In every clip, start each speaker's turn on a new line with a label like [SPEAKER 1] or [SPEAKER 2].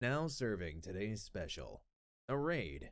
[SPEAKER 1] Now serving today's special, a raid.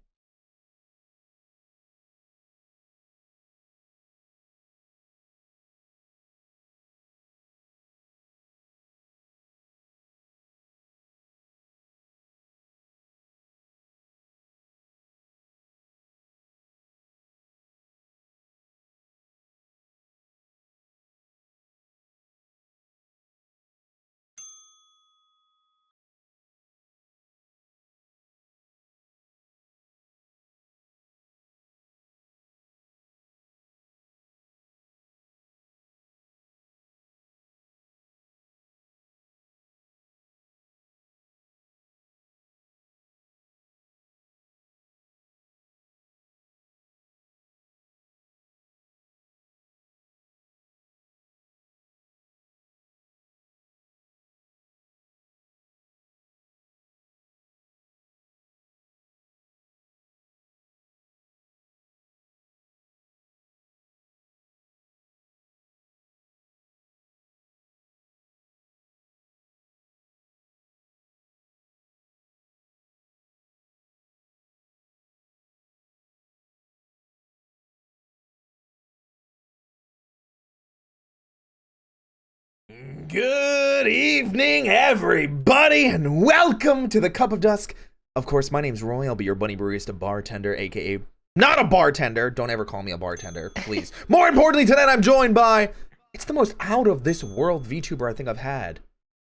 [SPEAKER 1] Good evening, everybody, and welcome to the Cup of Dusk. Of course, my name's Roy. I'll be your bunny barista bartender, aka not a bartender. Don't ever call me a bartender, please. More importantly, tonight I'm joined by, it's the most out of this world VTuber I think I've had.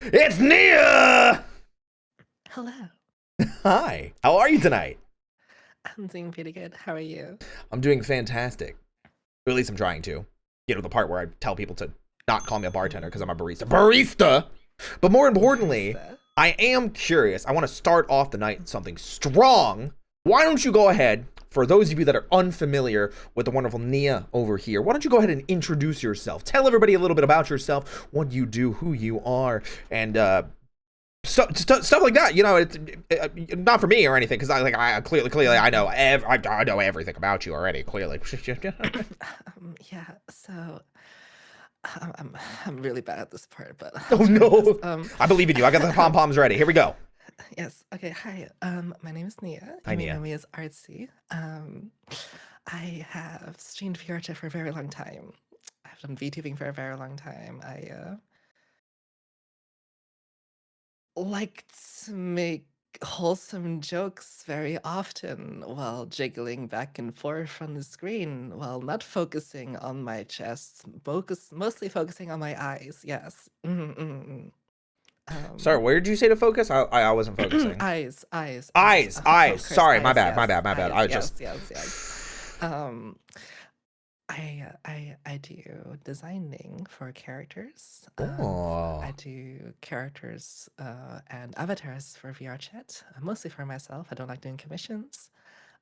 [SPEAKER 1] It's Nia!
[SPEAKER 2] Hello.
[SPEAKER 1] Hi. How are you tonight?
[SPEAKER 2] I'm doing pretty good. How are you?
[SPEAKER 1] I'm doing fantastic. Or at least I'm trying to. You know, the part where I tell people to not call me a bartender because I'm a barista. Barista! But more importantly, I am curious. I want to start off the night with something strong. Why don't you go ahead, for those of you that are unfamiliar with the wonderful Nia over here, why don't you go ahead and introduce yourself? Tell everybody a little bit about yourself, what you do, who you are, and stuff like that. You know, it's not for me or anything, because I clearly I know I know everything about you already. Clearly.
[SPEAKER 2] Yeah. So I'm really bad at this part, but
[SPEAKER 1] Oh no! I believe in you. I got the pom poms ready. Here we go.
[SPEAKER 2] Yes. Okay. Hi. My name is Nia.
[SPEAKER 1] Hi, Nia.
[SPEAKER 2] You may know me as Artsy. I have streamed VRC for a very long time. I've done VTubing for a very long time. I like to make wholesome jokes very often while jiggling back and forth on the screen while not focusing on my chest, mostly focusing on my eyes. Yes.
[SPEAKER 1] Sorry, where did you say to focus? I wasn't focusing.
[SPEAKER 2] Eyes.
[SPEAKER 1] Eyes. Sorry, my bad.
[SPEAKER 2] Eyes,
[SPEAKER 1] I was
[SPEAKER 2] yes,
[SPEAKER 1] just.
[SPEAKER 2] yes. I do designing for characters.
[SPEAKER 1] Oh.
[SPEAKER 2] I do characters and avatars for VRChat, mostly for myself. I don't like doing commissions.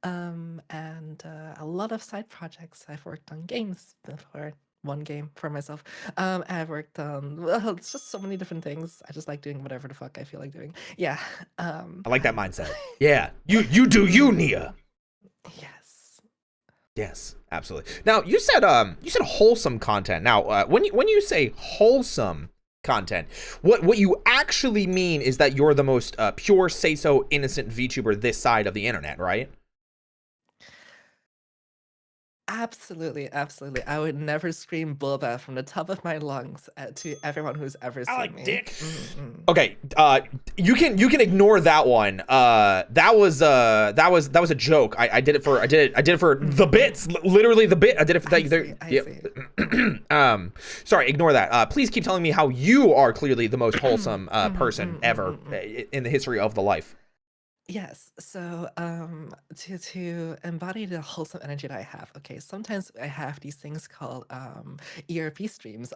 [SPEAKER 2] And a lot of side projects. I've worked on games before. One game for myself. I've worked on, well, it's just so many different things. I just like doing whatever the fuck I feel like doing. Yeah.
[SPEAKER 1] I like that mindset. Yeah. You do you, Nia. Yes, absolutely. Now you said wholesome content. Now when you say wholesome content, what you actually mean is that you're the most pure, say so innocent VTuber this side of the internet, right?
[SPEAKER 2] Absolutely. I would never scream Boba from the top of my lungs to everyone who's ever seen me.
[SPEAKER 1] Dick. Okay, you can ignore that one. That was a joke. I did it for the bits. Literally the bit. I did it for that.
[SPEAKER 2] I see.
[SPEAKER 1] Sorry, ignore that. Please keep telling me how you are clearly the most wholesome person ever in the history of the life.
[SPEAKER 2] Yes. So to embody the wholesome energy that I have, okay, sometimes I have these things called ERP streams.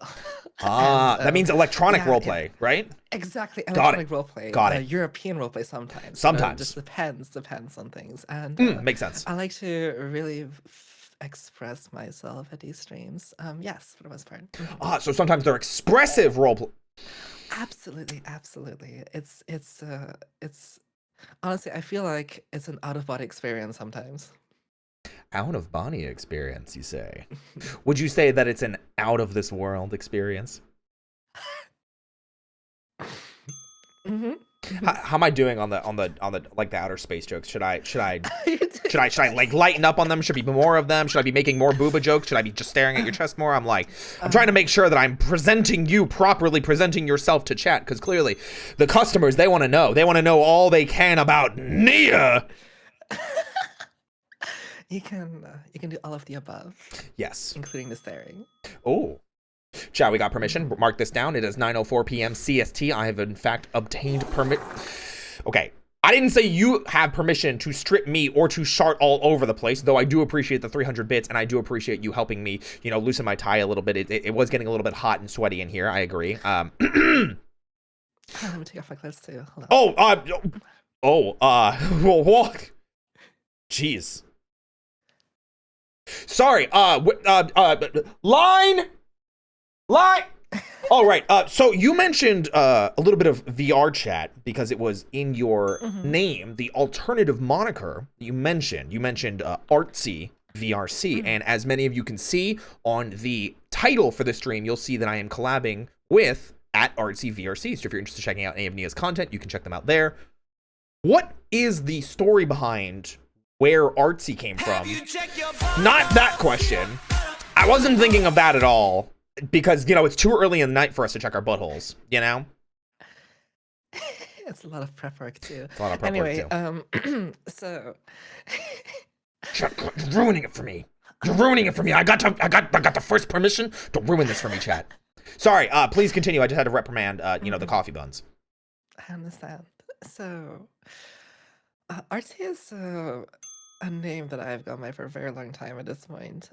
[SPEAKER 1] That means electronic roleplay, right?
[SPEAKER 2] Exactly.
[SPEAKER 1] Got
[SPEAKER 2] Electronic roleplay.
[SPEAKER 1] Got it.
[SPEAKER 2] European roleplay sometimes.
[SPEAKER 1] Sometimes.
[SPEAKER 2] Just depends on things. And
[SPEAKER 1] makes sense.
[SPEAKER 2] I like to really express myself at these streams. Yes, for the most part.
[SPEAKER 1] So sometimes they're expressive roleplay.
[SPEAKER 2] Absolutely. It's honestly, I feel like it's an out-of-body experience sometimes.
[SPEAKER 1] Out-of-body experience, you say? Would you say that it's an out-of-this-world experience? How am I doing on the like the outer space jokes? Should I like lighten up on them? Should be more of them? Should I be making more booba jokes? Should I be just staring at your chest more? I'm trying to make sure that I'm presenting you properly, presenting yourself to chat, because clearly the customers, they want to know. They want to know all they can about Nia.
[SPEAKER 2] You can do all of the above.
[SPEAKER 1] Yes.
[SPEAKER 2] Including the staring.
[SPEAKER 1] Oh. Chat, we got permission. Mark this down. It is 9:04 p.m. CST. I have, in fact, obtained permit. Okay. I didn't say you have permission to strip me or to shart all over the place, though I do appreciate the 300 bits, and I do appreciate you helping me, you know, loosen my tie a little bit. It was getting a little bit hot and sweaty in here. I agree.
[SPEAKER 2] Let me take off my clothes, too. Hold
[SPEAKER 1] on. Walk. Jeez. Sorry. Line. All right. So you mentioned a little bit of VR chat because it was in your name, the alternative moniker you mentioned. You mentioned ArtsyVRC, and as many of you can see on the title for the stream, you'll see that I am collabing with @ArtsyVRC. So if you're interested in checking out any of Nia's content, you can check them out there. What is the story behind where Artsy came from? Not that question. I wasn't thinking of that at all. Because, you know, it's too early in the night for us to check our buttholes, you know?
[SPEAKER 2] It's a lot of prep work, too.
[SPEAKER 1] It's a lot of prep work,
[SPEAKER 2] too. So...
[SPEAKER 1] You're ruining it for me. You're ruining it for me. I got the first permission to ruin this for me, chat. Sorry, please continue. I just had to reprimand, you know, the coffee buns.
[SPEAKER 2] I understand. So, Artsy is a name that I've gone by for a very long time at this point.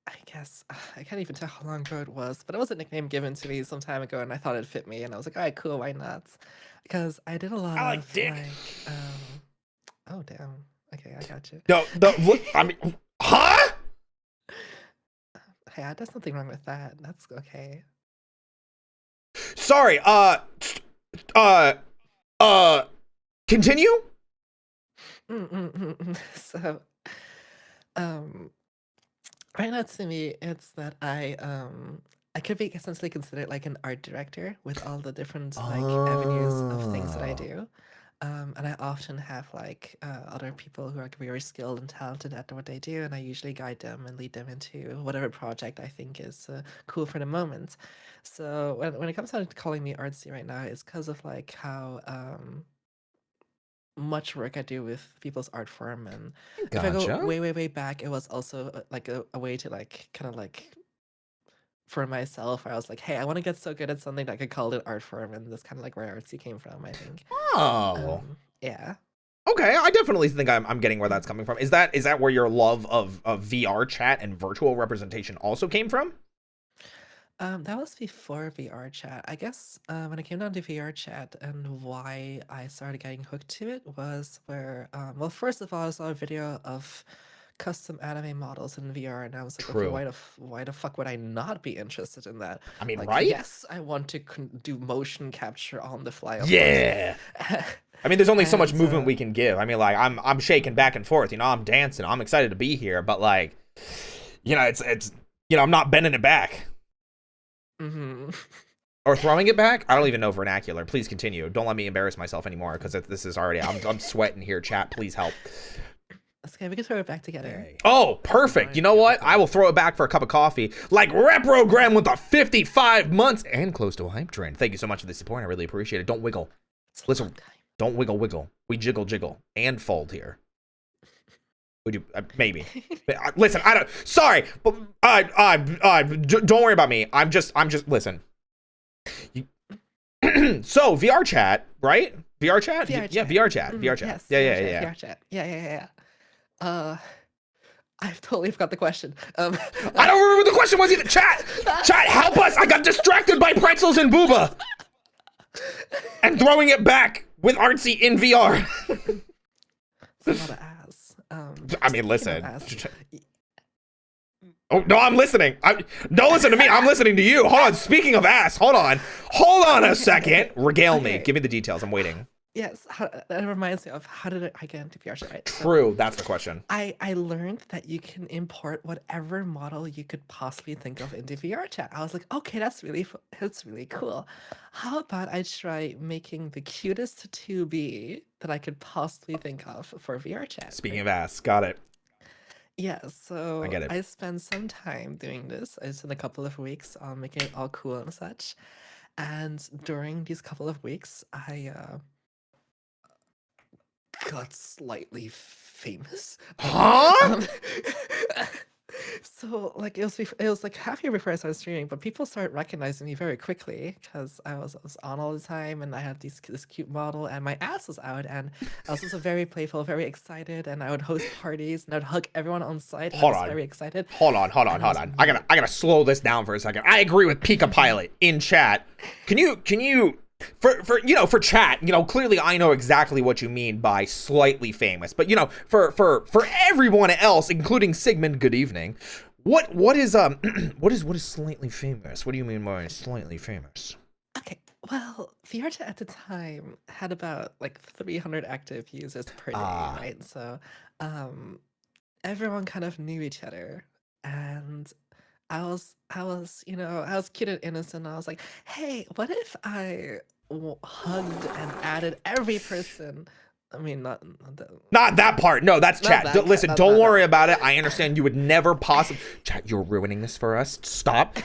[SPEAKER 2] I guess I can't even tell how long ago it was, but it was a nickname given to me some time ago, and I thought it fit me, and I was like, all right, cool, why not? Because I did a lot of
[SPEAKER 1] dick.
[SPEAKER 2] Oh damn. Okay, I got you.
[SPEAKER 1] No, I mean, huh?
[SPEAKER 2] Hey, there's nothing wrong with that. That's okay.
[SPEAKER 1] Sorry. Continue.
[SPEAKER 2] So, right now, to me, it's that I could be essentially considered like an art director with all the different like avenues of things that I do. And I often have like other people who are very skilled and talented at what they do, and I usually guide them and lead them into whatever project I think is cool for the moment. So when it comes down to calling me artsy right now, it's because of like how much work I do with people's art form, and if I go way back, it was also like a way to like kind of like for myself, where I was like, hey, I want to get so good at something that I could call it art form, and that's kind of like where artsy came from, I think.
[SPEAKER 1] Oh,
[SPEAKER 2] yeah.
[SPEAKER 1] Okay, I definitely think I'm getting where that's coming from. Is that where your love of VR chat and virtual representation also came from?
[SPEAKER 2] That was before VR chat. I guess when it came down to VR chat and why I started getting hooked to it was where, well, first of all, I saw a video of custom anime models in VR, and I was like, okay, why the fuck would I not be interested in that?
[SPEAKER 1] I mean,
[SPEAKER 2] like,
[SPEAKER 1] right?
[SPEAKER 2] Yes, I want to do motion capture on the fly.
[SPEAKER 1] Yeah. I mean, there's only so much movement we can give. I mean, like, I'm shaking back and forth, you know, I'm dancing, I'm excited to be here, but like, you know, it's you know, I'm not bending it back. Or throwing it back. I don't even know vernacular. Please continue. Don't let me embarrass myself anymore, because this is already I'm sweating here, chat. Please help.
[SPEAKER 2] Okay, we can throw it back together.
[SPEAKER 1] Oh, perfect. You know what? I will throw it back for a cup of coffee, like Reprogram with a 55 months and close to a hype train. Thank you so much for the support. I really appreciate it. Don't wiggle. Listen, don't wiggle. We jiggle and fold here. Would you maybe? Listen, I don't. Sorry, but don't worry about me. I'm just. Listen. So VR chat, right? VR chat. Yeah, VR chat. VR chat.
[SPEAKER 2] Yes,
[SPEAKER 1] Yeah.
[SPEAKER 2] VR chat. Yeah. I've totally forgot the question.
[SPEAKER 1] I don't remember what the question was either. Chat, help us! I got distracted by pretzels and booba, and throwing it back with Artsy in VR.
[SPEAKER 2] It's a lot of ass.
[SPEAKER 1] I mean, listen. Oh no, I'm listening. Don't listen to me. I'm listening to you. Hold on. Speaking of ass, hold on a second. Regale me. Give me the details. I'm waiting.
[SPEAKER 2] yes, that reminds me of how did I get into VR chat, right? So
[SPEAKER 1] True, that's the question.
[SPEAKER 2] I learned that you can import whatever model you could possibly think of into VR chat. I was like, okay, that's really cool. How about I try making the cutest 2B that I could possibly think of for VR chat,
[SPEAKER 1] Speaking
[SPEAKER 2] right?
[SPEAKER 1] of ass, got it.
[SPEAKER 2] Yeah,
[SPEAKER 1] I
[SPEAKER 2] so
[SPEAKER 1] get it.
[SPEAKER 2] I spent some time doing this. I spent a couple of weeks on making it all cool and such. And during these couple of weeks, I got slightly famous.
[SPEAKER 1] Huh?
[SPEAKER 2] So like it was like half year before I started streaming, but people started recognizing me very quickly because I was on all the time and I had this cute model and my ass was out and I was also very playful, very excited, and I would host parties and I'd hug everyone on site and I
[SPEAKER 1] Hold
[SPEAKER 2] was
[SPEAKER 1] on.
[SPEAKER 2] very excited.
[SPEAKER 1] Hold on.
[SPEAKER 2] And I was
[SPEAKER 1] I gotta slow this down for a second. I agree with Pika Pilot in chat. Can you for chat, clearly I know exactly what you mean by slightly famous, but for everyone else, including Sigmund, good evening. What is what is slightly famous? What do you mean by slightly famous?
[SPEAKER 2] Okay, well, VRChat at the time had about like 300 active users per day,
[SPEAKER 1] Ah,
[SPEAKER 2] right? So um, everyone kind of knew each other, and I was cute and innocent. I was like, hey, what if I hugged and added every person? I mean,
[SPEAKER 1] not that part. No, that's
[SPEAKER 2] not
[SPEAKER 1] chat. Listen,
[SPEAKER 2] not
[SPEAKER 1] don't
[SPEAKER 2] that.
[SPEAKER 1] worry about it. I understand you would never possibly. Chat, you're ruining this for us. Stop.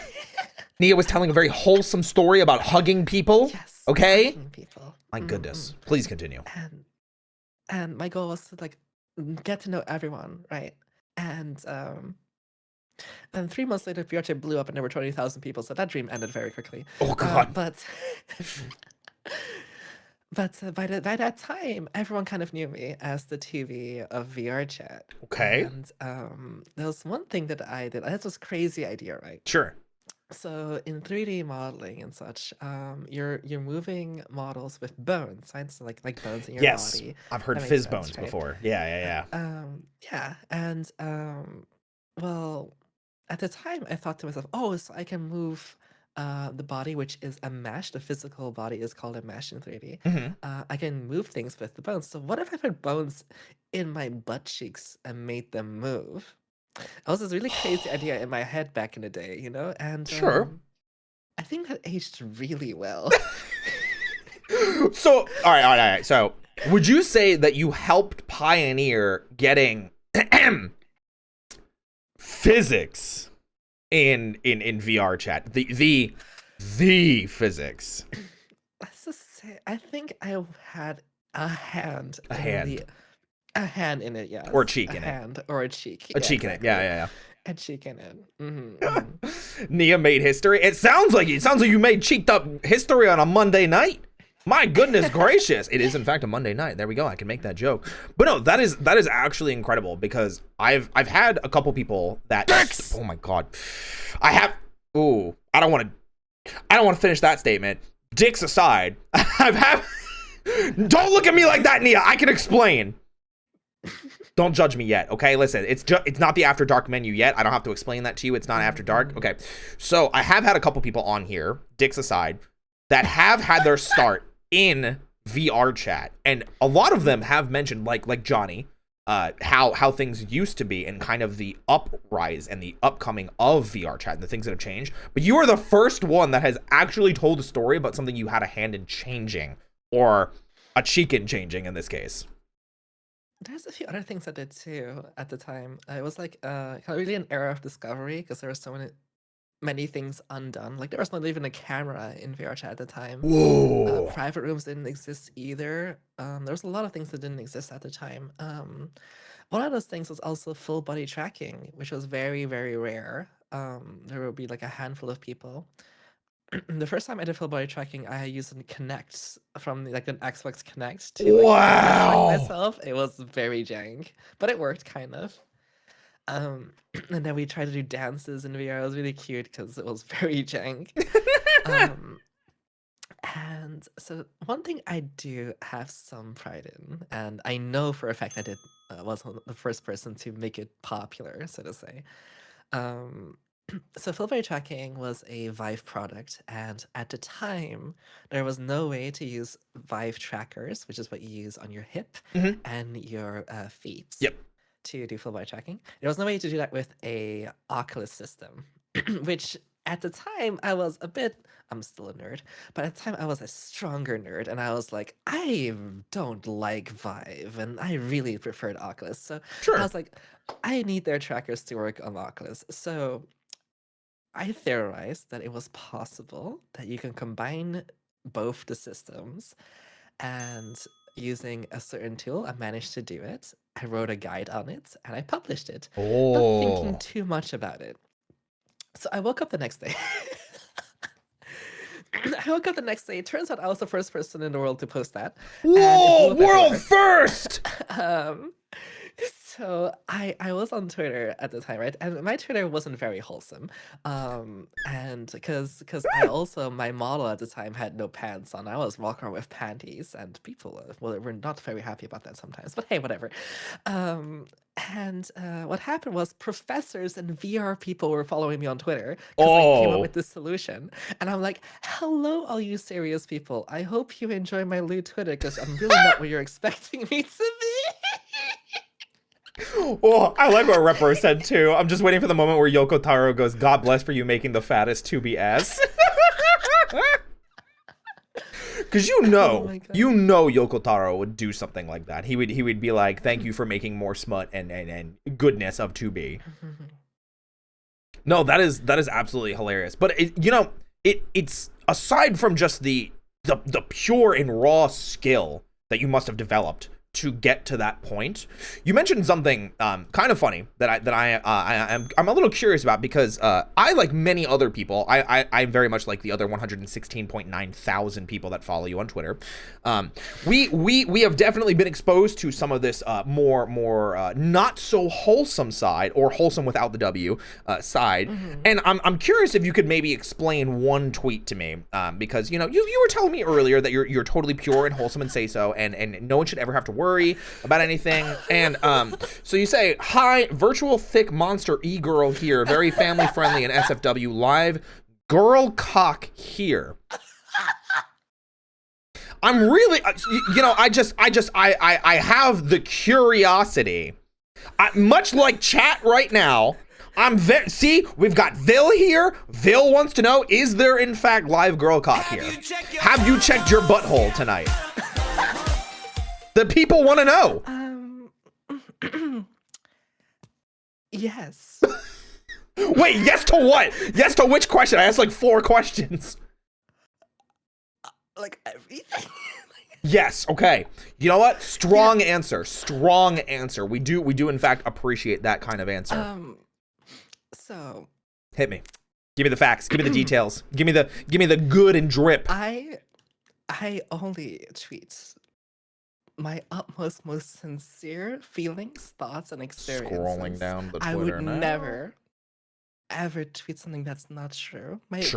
[SPEAKER 1] Nia was telling a very wholesome story about hugging people.
[SPEAKER 2] Yes,
[SPEAKER 1] Okay?
[SPEAKER 2] hugging people.
[SPEAKER 1] My goodness. Please continue.
[SPEAKER 2] And my goal was to like get to know everyone, right? And 3 months later, VRChat blew up and there were 20,000 people, so that dream ended very quickly.
[SPEAKER 1] Oh God.
[SPEAKER 2] But by that time, everyone kind of knew me as the TV of VRChat.
[SPEAKER 1] Okay.
[SPEAKER 2] And there was one thing that I did. This was crazy idea, right?
[SPEAKER 1] Sure.
[SPEAKER 2] So in 3D modeling and such, you're moving models with bones, right? So like bones in your
[SPEAKER 1] Yes.
[SPEAKER 2] body.
[SPEAKER 1] I've heard
[SPEAKER 2] That makes
[SPEAKER 1] fizz
[SPEAKER 2] sense,
[SPEAKER 1] bones
[SPEAKER 2] right?
[SPEAKER 1] before. Yeah.
[SPEAKER 2] Yeah, and well, at the time I thought to myself, oh, so I can move the body, which is a mesh. The physical body is called a mesh in 3D.
[SPEAKER 1] Mm-hmm.
[SPEAKER 2] I can move things with the bones. So what if I put bones in my butt cheeks and made them move? That was this really crazy idea in my head back in the day, you know? And
[SPEAKER 1] Sure.
[SPEAKER 2] I think that aged really well.
[SPEAKER 1] So, all right. So, would you say that you helped pioneer getting physics in VR chat? The physics.
[SPEAKER 2] Let's just say, I think I had a hand
[SPEAKER 1] A
[SPEAKER 2] in
[SPEAKER 1] hand.
[SPEAKER 2] a hand in it, yes.
[SPEAKER 1] Or a cheek
[SPEAKER 2] A
[SPEAKER 1] in it.
[SPEAKER 2] hand or a cheek.
[SPEAKER 1] A
[SPEAKER 2] Yeah,
[SPEAKER 1] cheek in it.
[SPEAKER 2] exactly.
[SPEAKER 1] Yeah.
[SPEAKER 2] A cheek in it.
[SPEAKER 1] Nia made history. It sounds like you made cheeked up history on a Monday night. My goodness gracious. It is in fact a Monday night. There we go. I can make that joke. But no, that is actually incredible because I've had a couple people that oh my god. I have I don't want to finish that statement. Dicks aside, don't look at me like that, Nia. I can explain. Don't judge me yet, okay? Listen, it's not the After Dark menu yet. I don't have to explain that to you. It's not After Dark. Okay. So I have had a couple people on here, dicks aside, that have had their start in VR chat. And a lot of them have mentioned, like Johnny, how things used to be and kind of the uprise and the upcoming of VR chat and the things that have changed. But you are the first one that has actually told a story about something you had a hand in changing, or a cheek in changing in this case.
[SPEAKER 2] There's a few other things I did too at the time. It was like kind of really an era of discovery because there were so many things undone. Like there was not even a camera in VR chat at the time.
[SPEAKER 1] Whoa.
[SPEAKER 2] Private rooms didn't exist either. There was a lot of things that didn't exist at the time. One of those things was also full body tracking, which was very, very rare. There would be like a handful of people. The first time I did full body tracking, I used an Connect from like an Xbox Connect to like full body track myself. It was very jank, but it worked kind of. And then we tried to do dances in VR. It was really cute because it was very jank. And so one thing I do have some pride in, and I know for a fact I did was the first person to make it popular, so to say. Um, So Filbert tracking was a Vive product, and at the time, there was no way to use Vive trackers, which is what you use on your hip
[SPEAKER 1] Mhm.
[SPEAKER 2] and your feet
[SPEAKER 1] Yep.
[SPEAKER 2] to do full body tracking. There was no way to do that with a Oculus system, which at the time I was a bit, I'm still a nerd, but at the time I was a stronger nerd, and I was like, I don't like Vive, and I really preferred Oculus. So I
[SPEAKER 1] Sure.
[SPEAKER 2] was like, I need their trackers to work on Oculus. So I theorized that it was possible that you can combine both the systems, and using a certain tool, I managed to do it. I wrote a guide on it and I published it, not thinking
[SPEAKER 1] Oh.
[SPEAKER 2] too much about it. So I woke up the next day. I woke up the next day. It turns out I was the first person in the world to post that. And
[SPEAKER 1] Whoa!
[SPEAKER 2] it blew up
[SPEAKER 1] World
[SPEAKER 2] everywhere.
[SPEAKER 1] first!
[SPEAKER 2] Um, so I was on Twitter at the time, right? And my Twitter wasn't very wholesome. And because I also, my model at the time had no pants on. I was walking around with panties, and people were not very happy about that sometimes. But hey, whatever. And what happened was professors and VR people were following me on Twitter because I came up
[SPEAKER 1] Oh.
[SPEAKER 2] with this solution. And I'm like, hello, all you serious people. I hope you enjoy my lewd Twitter because I'm really not what you're expecting me to be.
[SPEAKER 1] Oh, I like what Repro said too. I'm just waiting for the moment where Yoko Taro goes, "God bless for you making the fattest 2BS." Because
[SPEAKER 2] Oh my God.
[SPEAKER 1] Yoko Taro would do something like that. He would be like, "Thank you for making more smut and goodness of 2B." No, that is absolutely hilarious. But it's aside from just the pure and raw skill that you must have developed to get to that point. You mentioned something kind of funny that I'm a little curious about, because I, like many other people, I'm very much like the other 116.9 thousand people that follow you on Twitter. We have definitely been exposed to some of this more not so wholesome side, or wholesome without the W side. And I'm curious if you could maybe explain one tweet to me, because you were telling me earlier that you're totally pure and wholesome and say so, and no one should ever have to worry about anything. And so you say, "Hi, virtual thick monster e-girl here, very family friendly and NSFW live girl cock here." I'm really, I have the curiosity. Much like chat right now, see, we've got Vil here. Vil wants to know, is there in fact live girl cock here? Have you checked your butthole tonight? The people want to know.
[SPEAKER 2] Yes.
[SPEAKER 1] Wait, yes to what? Yes to which question? I asked like 4 questions.
[SPEAKER 2] Like everything.
[SPEAKER 1] Yes, okay. You know what? Strong answer. Strong answer. We do in fact appreciate that kind of answer.
[SPEAKER 2] So
[SPEAKER 1] hit me. Give me the facts. Give me the details. Give me the good and drip.
[SPEAKER 2] I only tweet my utmost, most sincere feelings, thoughts, and experiences.
[SPEAKER 1] Scrolling down the Twitter
[SPEAKER 2] I would
[SPEAKER 1] now.
[SPEAKER 2] never ever tweet something that's not true. My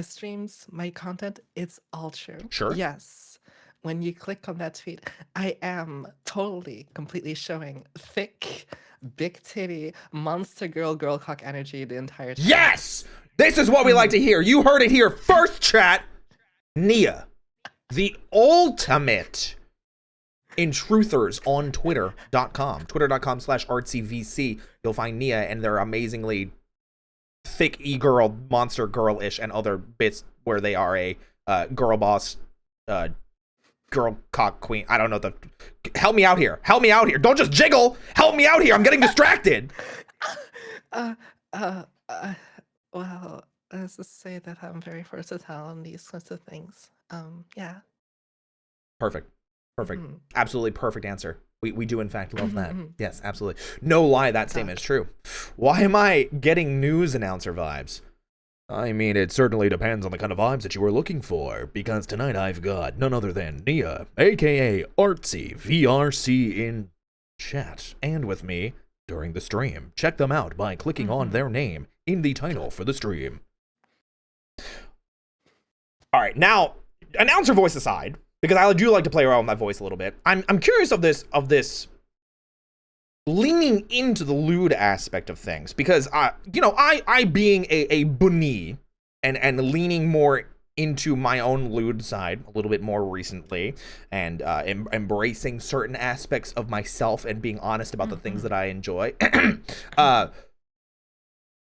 [SPEAKER 2] streams, my content, it's all true.
[SPEAKER 1] Sure.
[SPEAKER 2] Yes. When you click on that tweet, I am totally, completely showing thick, big titty, monster girl cock energy the entire time.
[SPEAKER 1] Yes! This is what we like to hear. You heard it here first, chat. Nia, the ultimate in truthers on twitter.com. Twitter.com/ArtsyVRC. You'll find Nia and their amazingly thick e-girl, monster girl-ish, and other bits where they are a girl boss, girl cock queen. I don't know. Help me out here. Help me out here. Don't just jiggle. Help me out here. I'm getting distracted.
[SPEAKER 2] Well, let's just say that I'm very versatile on these sorts of things. Yeah.
[SPEAKER 1] Perfect. Absolutely perfect answer. We do in fact love that. Yes, absolutely. No lie, that statement is true. Why am I getting news announcer vibes? I mean, it certainly depends on the kind of vibes that you are looking for, because tonight I've got none other than Nia, aka ArtsyVRC, in chat and with me during the stream. Check them out by clicking on their name in the title for the stream. All right, now, announcer voice aside, because I do like to play around with my voice a little bit, I'm curious of this leaning into the lewd aspect of things, because I being a bunny and leaning more into my own lewd side a little bit more recently, and embracing certain aspects of myself and being honest about the things that I enjoy.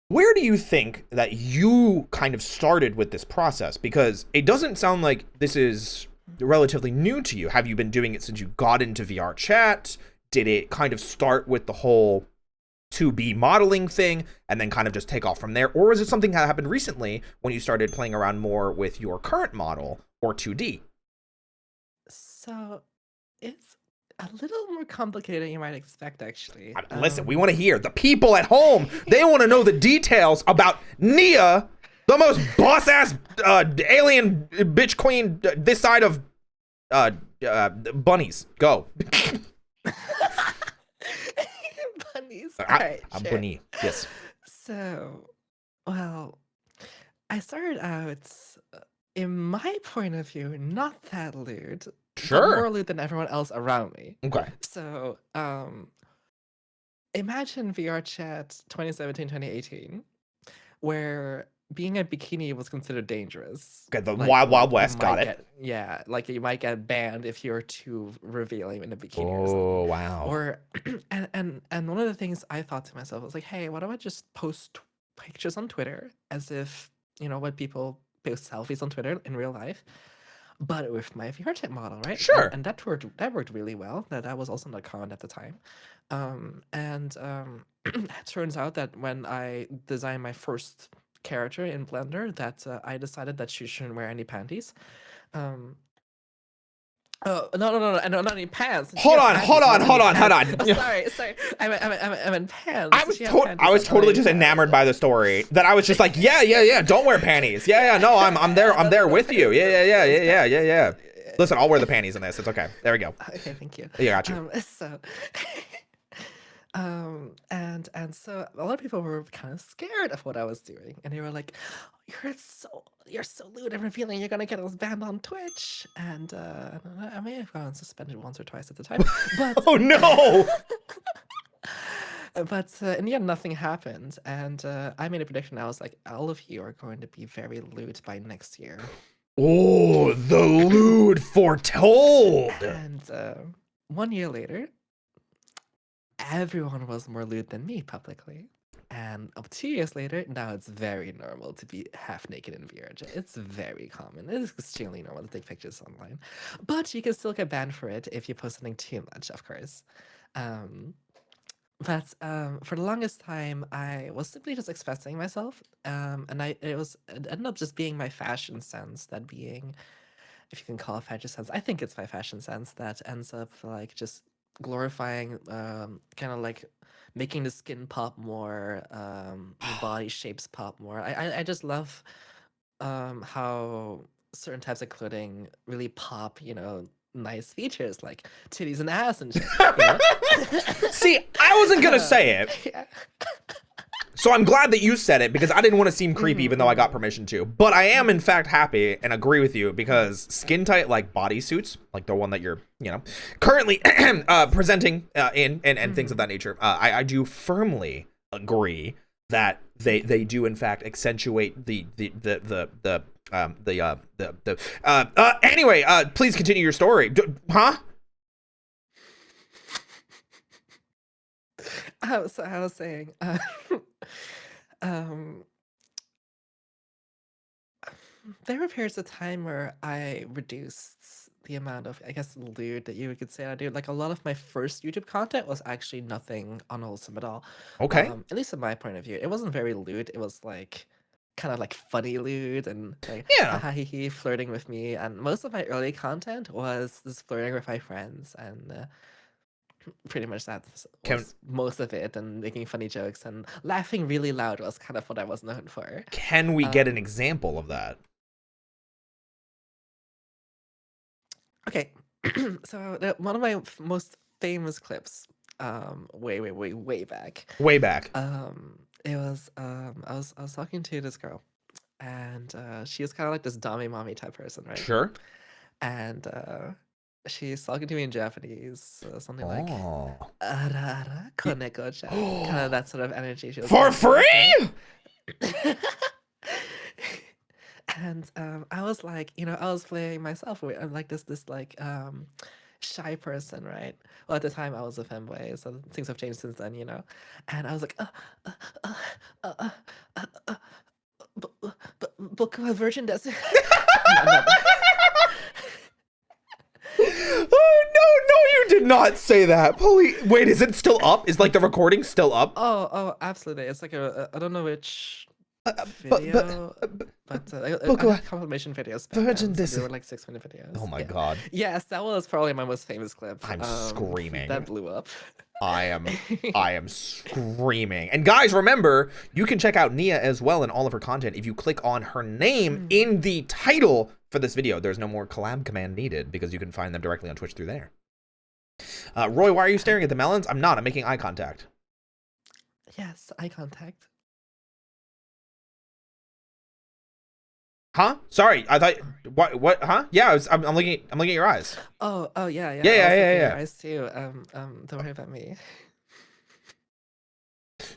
[SPEAKER 1] Where do you think that you kind of started with this process? Because it doesn't sound like this is relatively new to you. Have you been doing it since you got into VR chat? Did it kind of start with the whole 2B modeling thing and then kind of just take off from there? Or is it something that happened recently when you started playing around more with your current model or 2D?
[SPEAKER 2] So it's a little more complicated than you might expect, actually.
[SPEAKER 1] Listen, we want to hear. The people at home, they want to know the details about Nia, the most boss-ass alien bitch queen this side of bunnies. Go.
[SPEAKER 2] Bunnies. Alright,
[SPEAKER 1] I'm
[SPEAKER 2] sure.
[SPEAKER 1] bunny. Yes.
[SPEAKER 2] So, well, I started out, in my point of view, not that lewd.
[SPEAKER 1] Sure.
[SPEAKER 2] But more lewd than everyone else around me.
[SPEAKER 1] Okay.
[SPEAKER 2] So, imagine VR chat 2017, 2018, where being a bikini was considered dangerous.
[SPEAKER 1] Okay, the Wild West, got it.
[SPEAKER 2] Yeah, like you might get banned if you're too revealing in a bikini or something.
[SPEAKER 1] Oh, wow.
[SPEAKER 2] Or and one of the things I thought to myself was like, hey, why don't I just post pictures on Twitter as if, what people post selfies on Twitter in real life, but with my VR chat model, right?
[SPEAKER 1] Sure.
[SPEAKER 2] And that worked really well. That was also not common at the time. It turns out that when I designed my first character in Blender, that I decided that she shouldn't wear any panties. Oh, no, not any pants.
[SPEAKER 1] Hold on.
[SPEAKER 2] Oh, sorry. I meant pants.
[SPEAKER 1] I was totally just enamored by the story that I was just like, yeah. Don't wear panties. Yeah. No, I'm there with you. Yeah. Listen, I'll wear the panties in this. It's okay. There we go.
[SPEAKER 2] Okay, thank you.
[SPEAKER 1] Yeah, got you.
[SPEAKER 2] And so a lot of people were kind of scared of what I was doing, and they were like, you're so lewd and revealing, you're gonna get us banned on Twitch. And I may have gotten suspended once or twice at the time, but
[SPEAKER 1] oh no.
[SPEAKER 2] But in the end, nothing happened, and I made a prediction. I was like, all of you are going to be very lewd by next year.
[SPEAKER 1] Oh, the lewd foretold.
[SPEAKER 2] And 1 year later, everyone was more lewd than me publicly. And 2 years later, now it's very normal to be half naked in VR. It's very common. It is extremely normal to take pictures online. But you can still get banned for it if you post something too much, of course. But for the longest time, I was simply just expressing myself. And it ended up just being my fashion sense, that being, if you can call it fashion sense, I think it's my fashion sense that ends up like just glorifying, kind of like making the skin pop more, the body shapes pop more. I just love how certain types of clothing really pop, nice features like titties and ass and shit.
[SPEAKER 1] See, I wasn't gonna say it.
[SPEAKER 2] Yeah.
[SPEAKER 1] So I'm glad that you said it, because I didn't want to seem creepy even though I got permission to. But I am in fact happy and agree with you, because skin tight like bodysuits, like the one that you're, currently presenting in and things of that nature, I do firmly agree that they do in fact accentuate anyway, please continue your story. Huh?
[SPEAKER 2] So I was saying, there were periods of time where I reduced the amount of, I guess, lewd that you could say I do. Like, a lot of my first YouTube content was actually nothing unwholesome at all.
[SPEAKER 1] Okay.
[SPEAKER 2] At least in my point of view, it wasn't very lewd. It was like kind of like funny lewd and like ha flirting with me. And most of my early content was just flirting with my friends, and pretty much that was most of it, and making funny jokes and laughing really loud was kind of what I was known for.
[SPEAKER 1] Can we get an example of that?
[SPEAKER 2] Okay, so one of my most famous clips, way back. It was I was talking to this girl, and she was kind of like this dummy mommy type person, right?
[SPEAKER 1] Sure.
[SPEAKER 2] And she's talking to me in Japanese, something like
[SPEAKER 1] Oh.
[SPEAKER 2] "Ara ara koneko-chan," kind of that sort of energy she was
[SPEAKER 1] For
[SPEAKER 2] giving me,
[SPEAKER 1] free?
[SPEAKER 2] right? And I was like, I was playing myself. I'm like this like shy person, right? Well, at the time I was a femboy, so things have changed since then, And I was like, uh, uh, uh, uh, uh, uh, book of virgin desu. No.
[SPEAKER 1] Oh no, you did not say that. Holy wait, is it still up? Is like the recording still up?
[SPEAKER 2] Oh, absolutely. It's like I don't know which
[SPEAKER 1] But
[SPEAKER 2] video, but I
[SPEAKER 1] Book
[SPEAKER 2] had confirmation videos back
[SPEAKER 1] Virgin
[SPEAKER 2] then, so they
[SPEAKER 1] Dis.
[SPEAKER 2] were like 6-minute videos.
[SPEAKER 1] Oh my
[SPEAKER 2] Yeah.
[SPEAKER 1] god.
[SPEAKER 2] Yes, that was probably my most famous clip.
[SPEAKER 1] I'm
[SPEAKER 2] That
[SPEAKER 1] screaming.
[SPEAKER 2] blew up.
[SPEAKER 1] I am screaming. And guys, remember, you can check out Nia as well and all of her content if you click on her name in the title for this video. There's no more collab command needed because you can find them directly on Twitch through there. Roy, why are you staring at the melons? I'm not. I'm making eye contact.
[SPEAKER 2] Yes, eye contact.
[SPEAKER 1] Huh? Sorry, I thought what? Huh? Yeah, I'm looking at your eyes.
[SPEAKER 2] Oh, yeah.
[SPEAKER 1] Yeah,
[SPEAKER 2] I was looking at your
[SPEAKER 1] yeah.
[SPEAKER 2] eyes too. Don't worry about me.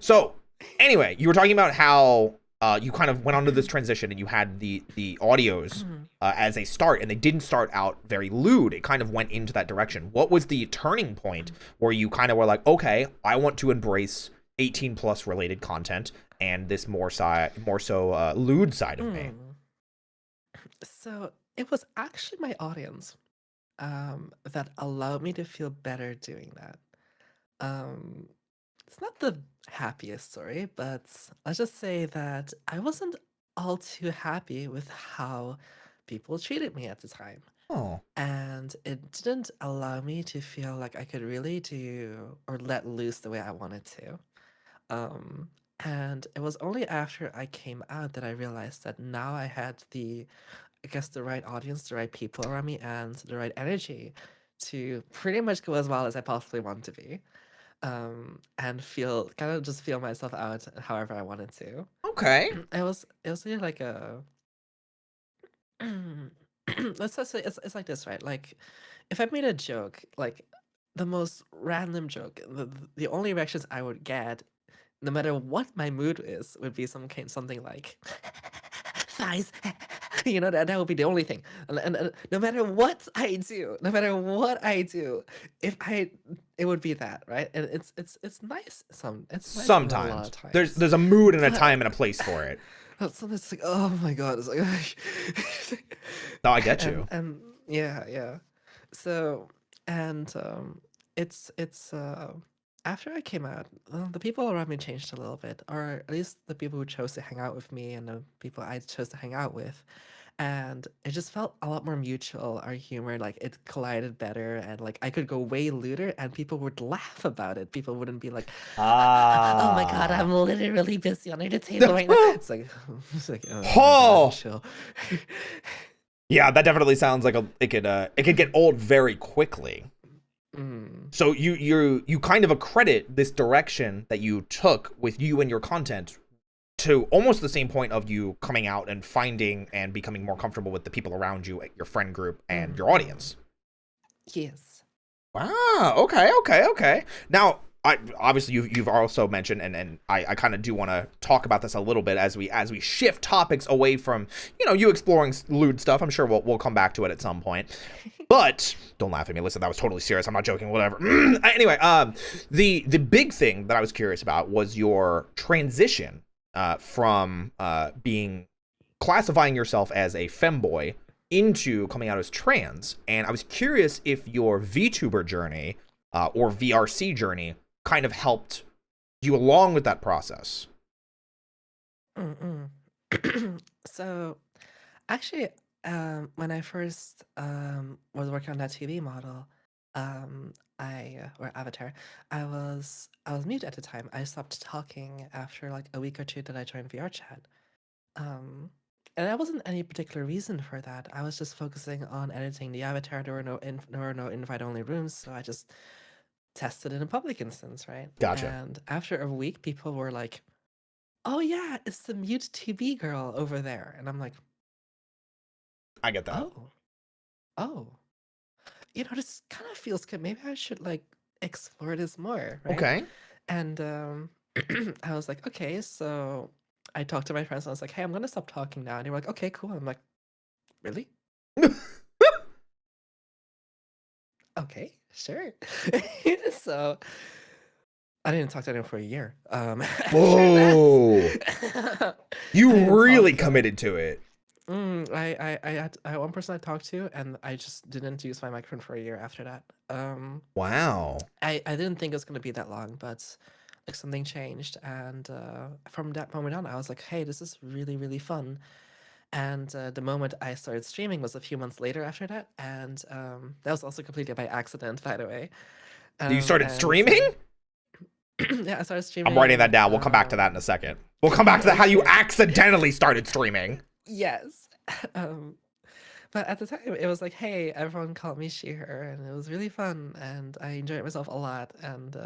[SPEAKER 1] So, anyway, you were talking about how you kind of went onto this transition and you had the audios as a start, and they didn't start out very lewd. It kind of went into that direction. What was the turning point where you kind of were like, okay, I want to embrace 18+ related content and this more so lewd side of me?
[SPEAKER 2] So it was actually my audience that allowed me to feel better doing that. Um, it's not the happiest story, but let's just say that I wasn't all too happy with how people treated me at the time.
[SPEAKER 1] Oh,
[SPEAKER 2] And it didn't allow me to feel like I could really do or let loose the way I wanted to. Um, and it was only after I came out that I realized that now I had I guess, the right audience, the right people around me, and the right energy to pretty much go as well as I possibly want to be. And just feel myself out however I wanted to.
[SPEAKER 1] okay.
[SPEAKER 2] It was really like a let's just say it's like this, right? Like if I made a joke, like the most random joke, the only reactions I would get, no matter what my mood is, would be something like thighs. That would be the only thing. And no matter what I do, it would be that, right? And it's nice. It's nice a lot
[SPEAKER 1] Sometimes
[SPEAKER 2] of times.
[SPEAKER 1] there's a mood and a
[SPEAKER 2] But
[SPEAKER 1] time and a place for it.
[SPEAKER 2] sometimes it's like, oh my god, it's like
[SPEAKER 1] No, I get you.
[SPEAKER 2] and yeah. So and it's after I came out, the people around me changed a little bit, or at least the people who chose to hang out with me and the people I chose to hang out with. And it just felt a lot more mutual. Our humor, like it collided better, and like I could go way looter, and people would laugh about it. People wouldn't be like, "Oh my god, I'm literally busy under the table right now." It's like, oh my god, chill.
[SPEAKER 1] Yeah, that definitely sounds like it could get old very quickly. So you kind of accredit this direction that you took with you and your content to almost the same point of you coming out and finding and becoming more comfortable with the people around you, your friend group, and your audience.
[SPEAKER 2] Yes.
[SPEAKER 1] Wow. Okay. Now, obviously you've also mentioned, and I kind of do want to talk about this a little bit as we shift topics away from you exploring lewd stuff. I'm sure we'll come back to it at some point. But don't laugh at me. Listen, that was totally serious. I'm not joking. Whatever. Anyway, the big thing that I was curious about was your transition from classifying yourself as a femboy into coming out as trans. And I was curious if your VTuber journey or VRC journey kind of helped you along with that process.
[SPEAKER 2] So, actually, when I first was working on that TV model, or avatar, I was mute at the time. I stopped talking after like a week or two that I joined VR chat. Um, and there wasn't any particular reason for that. I was just focusing on editing the avatar. There were no invite only rooms, so I just tested in a public instance, right?
[SPEAKER 1] Gotcha.
[SPEAKER 2] And after a week, people were like, "Oh yeah, it's the mute TV girl over there," and I'm like,
[SPEAKER 1] I get that.
[SPEAKER 2] oh. this kind of feels good. Maybe I should like explore this more, right?
[SPEAKER 1] Okay.
[SPEAKER 2] And I was like, okay, so I talked to my friends and I was like, hey, I'm gonna stop talking now. And they were like, okay, cool. I'm like, really? Okay, sure. So I didn't talk to anyone for a year. After
[SPEAKER 1] Whoa.
[SPEAKER 2] that,
[SPEAKER 1] You
[SPEAKER 2] I didn't
[SPEAKER 1] really
[SPEAKER 2] talk.
[SPEAKER 1] committed to it.
[SPEAKER 2] I had one person I talked to, and I just didn't use my microphone for a year after that.
[SPEAKER 1] Wow.
[SPEAKER 2] I didn't think it was gonna be that long, but like something changed, and from that moment on, I was like, hey, this is really really fun. And the moment I started streaming was a few months later after that, and that was also completely by accident, by the way.
[SPEAKER 1] You started
[SPEAKER 2] And
[SPEAKER 1] streaming?
[SPEAKER 2] yeah, I started
[SPEAKER 1] I'm writing that
[SPEAKER 2] streaming.
[SPEAKER 1] down. We'll come back to that in a second. We'll come back to that, how you
[SPEAKER 2] Sure.
[SPEAKER 1] accidentally started streaming.
[SPEAKER 2] Yes. Um, but at the time, it was like, hey, everyone called me she, her, and it was really fun, and I enjoyed myself a lot, and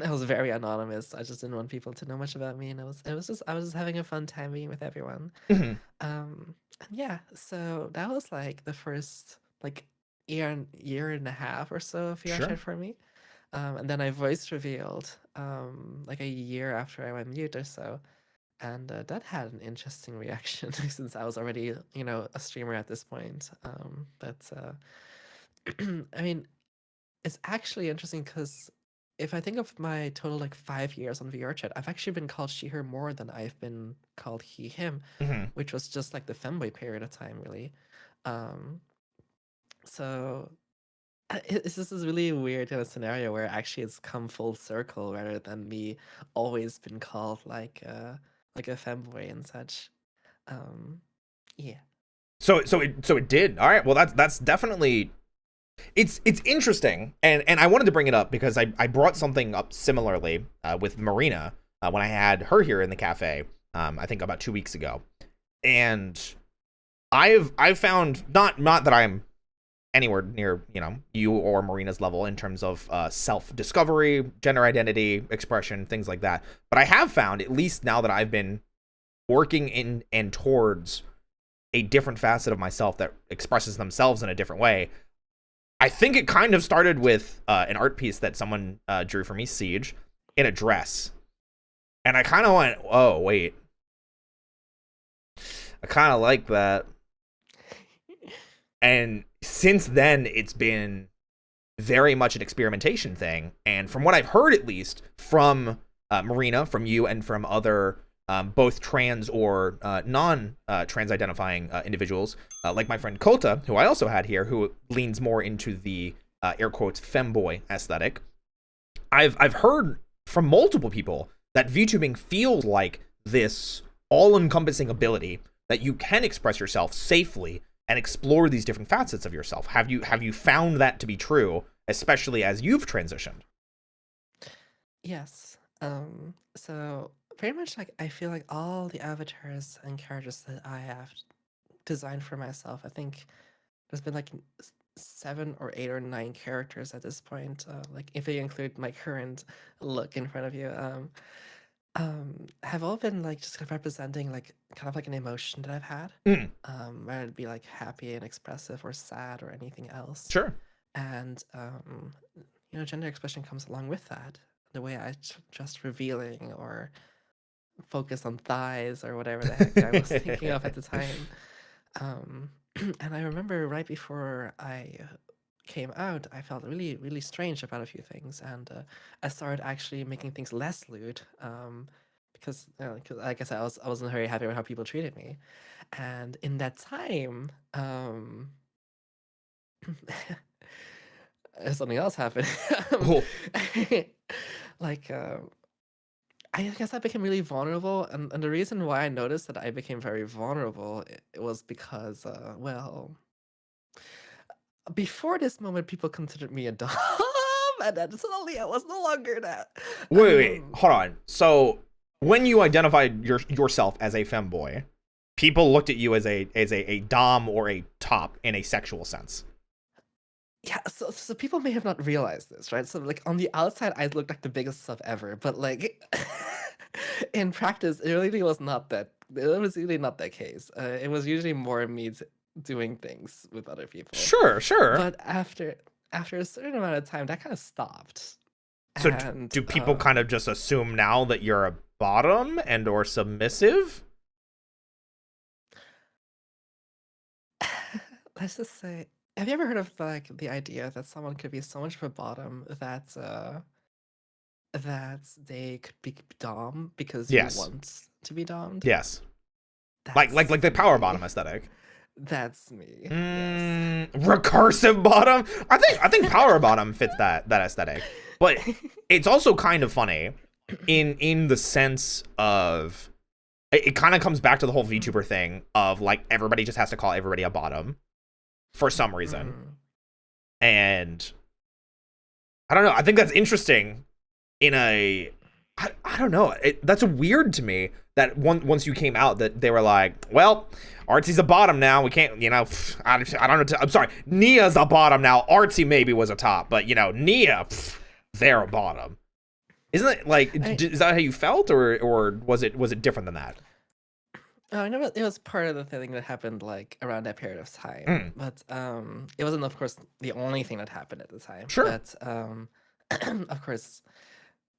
[SPEAKER 2] I was very anonymous. I just didn't want people to know much about me, and I was just having a fun time being with everyone.
[SPEAKER 1] Mhm.
[SPEAKER 2] And yeah, so that was like the first like year and a half or so of VR
[SPEAKER 1] Sure.
[SPEAKER 2] chat for me. And then I voice revealed like a year after I went mute or so. And that had an interesting reaction since I was already, a streamer at this point. But I mean, it's actually interesting because if I think of my total like 5 years on VR chat, I've actually been called she, her more than I've been called he, him,
[SPEAKER 1] Mhm.
[SPEAKER 2] which was just like the femboy period of time, really. Um, so it's just this really weird kind of scenario where actually it's come full circle rather than me always been called like a femboy and such. Um, yeah.
[SPEAKER 1] So it did. All right. Well, that's definitely it's interesting, and I wanted to bring it up because I brought something up similarly with Marina when I had her here in the cafe. I think about 2 weeks ago, and I've found not that I'm anywhere near you or Marina's level in terms of self discovery, gender identity, expression, things like that. But I have found, at least now that I've been working in and towards a different facet of myself that expresses themselves in a different way. I think it kind of started with an art piece that someone drew for me, Siege, in a dress. And I kind of went, oh, wait. I kind of like that. And since then, it's been very much an experimentation thing. And from what I've heard, at least, from Marina, from you, and from other both trans or non-trans identifying individuals, like my friend Kota, who I also had here, who leans more into the air quotes femboy aesthetic. I've heard from multiple people that VTubing feels like this all-encompassing ability that you can express yourself safely and explore these different facets of yourself. Have you found that to be true, especially as you've transitioned?
[SPEAKER 2] Yes. So pretty much like I feel like all the avatars and characters that I have designed for myself, I think there's been like 7 or 8 or 9 characters at this point. Like if you include my current look in front of you, have all been like just kind of representing like kind of like an emotion that I've had.
[SPEAKER 1] Mm,
[SPEAKER 2] Whether it be like happy and expressive or sad or anything else.
[SPEAKER 1] sure.
[SPEAKER 2] And gender expression comes along with that. The way I just revealing or focus on thighs or whatever the heck I was thinking of at the time. Um, and I remember right before I came out, I felt really, really strange about a few things, and I started actually making things less lewd. Because, 'cause like I said, I wasn't very happy with how people treated me, and in that time, something else happened.
[SPEAKER 1] Cool.
[SPEAKER 2] Like, I guess I became really vulnerable, and the reason why I noticed that I became very vulnerable it was because, well, before this moment, people considered me a dom, and then suddenly I was no longer that.
[SPEAKER 1] Wait, hold on. So when you identified yourself as a femboy, people looked at you as a dom or a top in a sexual sense.
[SPEAKER 2] Yeah, so people may have not realized this, right? So like on the outside, I looked like the biggest sub ever, but like in practice, it really was not that. It was really not that case. It was usually more me doing things with other people.
[SPEAKER 1] Sure, sure.
[SPEAKER 2] But after a certain amount of time, that kind of stopped.
[SPEAKER 1] So
[SPEAKER 2] And
[SPEAKER 1] do people kind of just assume now that you're a bottom and or submissive?
[SPEAKER 2] let's just say, have you ever heard of like the idea that someone could be so much of a bottom that they could be dom because you
[SPEAKER 1] Yes.
[SPEAKER 2] want to be dommed?
[SPEAKER 1] Yes.
[SPEAKER 2] That's
[SPEAKER 1] Like the power
[SPEAKER 2] me.
[SPEAKER 1] bottom aesthetic.
[SPEAKER 2] That's me. Yes.
[SPEAKER 1] Recursive bottom. I think power bottom fits that aesthetic, but it's also kind of funny in the sense of it kind of comes back to the whole VTuber thing of like everybody just has to call everybody a bottom for some reason, and I don't know. I think that's interesting. I don't know. That's weird to me that once you came out that they were like, well, Artsy's a bottom now. We can't, you know, I don't know. I'm sorry. Nia's a bottom now. Artsy maybe was a top, but you know, Nia, they're a bottom. Isn't it like, is that how you felt or was it different than that?
[SPEAKER 2] I know it was part of the thing that happened like around that period of time, but it wasn't, of course, the only thing that happened at the time.
[SPEAKER 1] Sure.
[SPEAKER 2] But of course,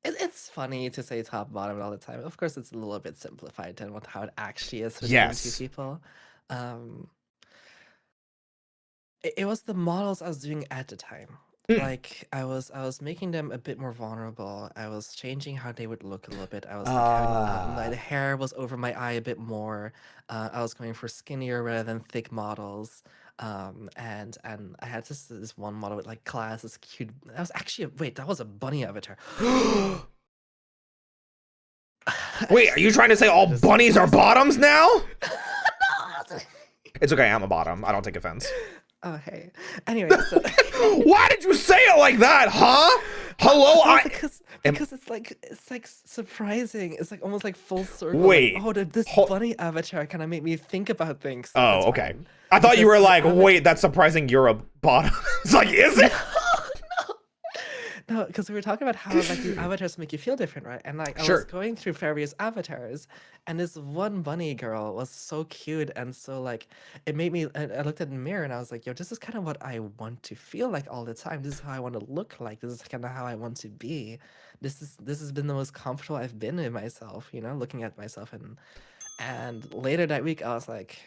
[SPEAKER 2] it's funny to say top bottom all the time. Of course, it's a little bit simplified than how it actually is between two people. It was the models I was doing at the time. Like I was making them a bit more vulnerable. I was changing how they would look a little bit. I was like having the hair was over my eye a bit more. I was going for skinnier rather than thick models. And I had this one model with like class, this cute. That was actually wait, that was a bunny avatar.
[SPEAKER 1] Wait, are you trying to say all bunnies are bottoms now?
[SPEAKER 2] No.
[SPEAKER 1] It's okay, I'm a bottom. I don't take offense.
[SPEAKER 2] Oh, hey. Anyway, so
[SPEAKER 1] why did you say it like that, huh? Hello,
[SPEAKER 2] no, because it's like surprising. It's like almost like full circle.
[SPEAKER 1] Wait.
[SPEAKER 2] Like, oh, this bunny avatar kind of made me think about things.
[SPEAKER 1] Oh, okay. I thought you were like, wait, that's surprising. You're a bottom. It's like, is it?
[SPEAKER 2] No, because we were talking about how like the avatars make you feel different, right? And like I was going through various avatars, and this one bunny girl was so cute and so like it made me. I looked at the mirror and I was like, yo, this is kind of what I want to feel like all the time. This is how I want to look like. This is kind of how I want to be. This has been the most comfortable I've been in myself, you know, looking at myself. And later that week I was like,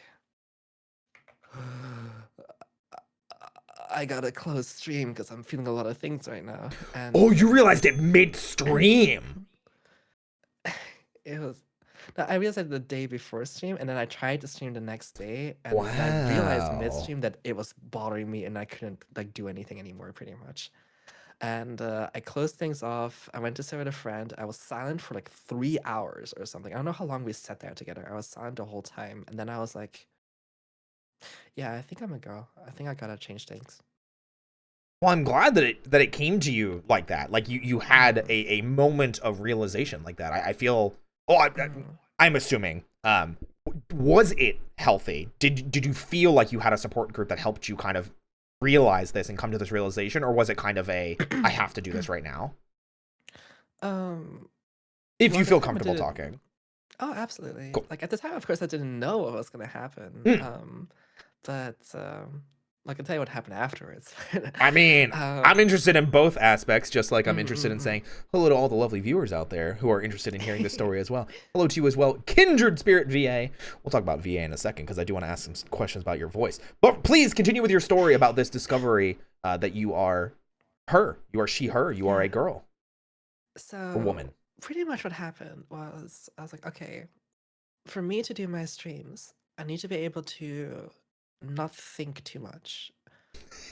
[SPEAKER 2] I gotta close stream because I'm feeling a lot of things right now. And
[SPEAKER 1] oh, you realized it midstream.
[SPEAKER 2] It was. No, I realized it the day before stream, and then I tried to stream the next day, and I realized midstream that it was bothering me, and I couldn't like do anything anymore, pretty much. And I closed things off. I went to stay with a friend. I was silent for like 3 hours or something. I don't know how long we sat there together. I was silent the whole time, and then I was like, yeah, I think I'm a girl. I think I gotta change things.
[SPEAKER 1] Well, I'm glad that it came to you like that. Like you had a moment of realization like that. I feel. Oh, I'm assuming. Was it healthy? Did you feel like you had a support group that helped you kind of realize this and come to this realization, or was it kind of a I have to do this right now? If you feel comfortable talking.
[SPEAKER 2] Oh, absolutely.
[SPEAKER 1] Cool.
[SPEAKER 2] Like at the time, of course, I didn't know what was gonna happen. But I can tell you what happened afterwards.
[SPEAKER 1] I mean, I'm interested in both aspects, just like I'm interested in saying hello to all the lovely viewers out there who are interested in hearing this story as well. Hello to you as well, Kindred Spirit VA. We'll talk about VA in a second because I do want to ask some questions about your voice. But please continue with your story about this discovery that you are her. You are she, her. You are a girl.
[SPEAKER 2] So
[SPEAKER 1] a woman.
[SPEAKER 2] Pretty much what happened was I was like, okay, for me to do my streams, I need to be able to not think too much.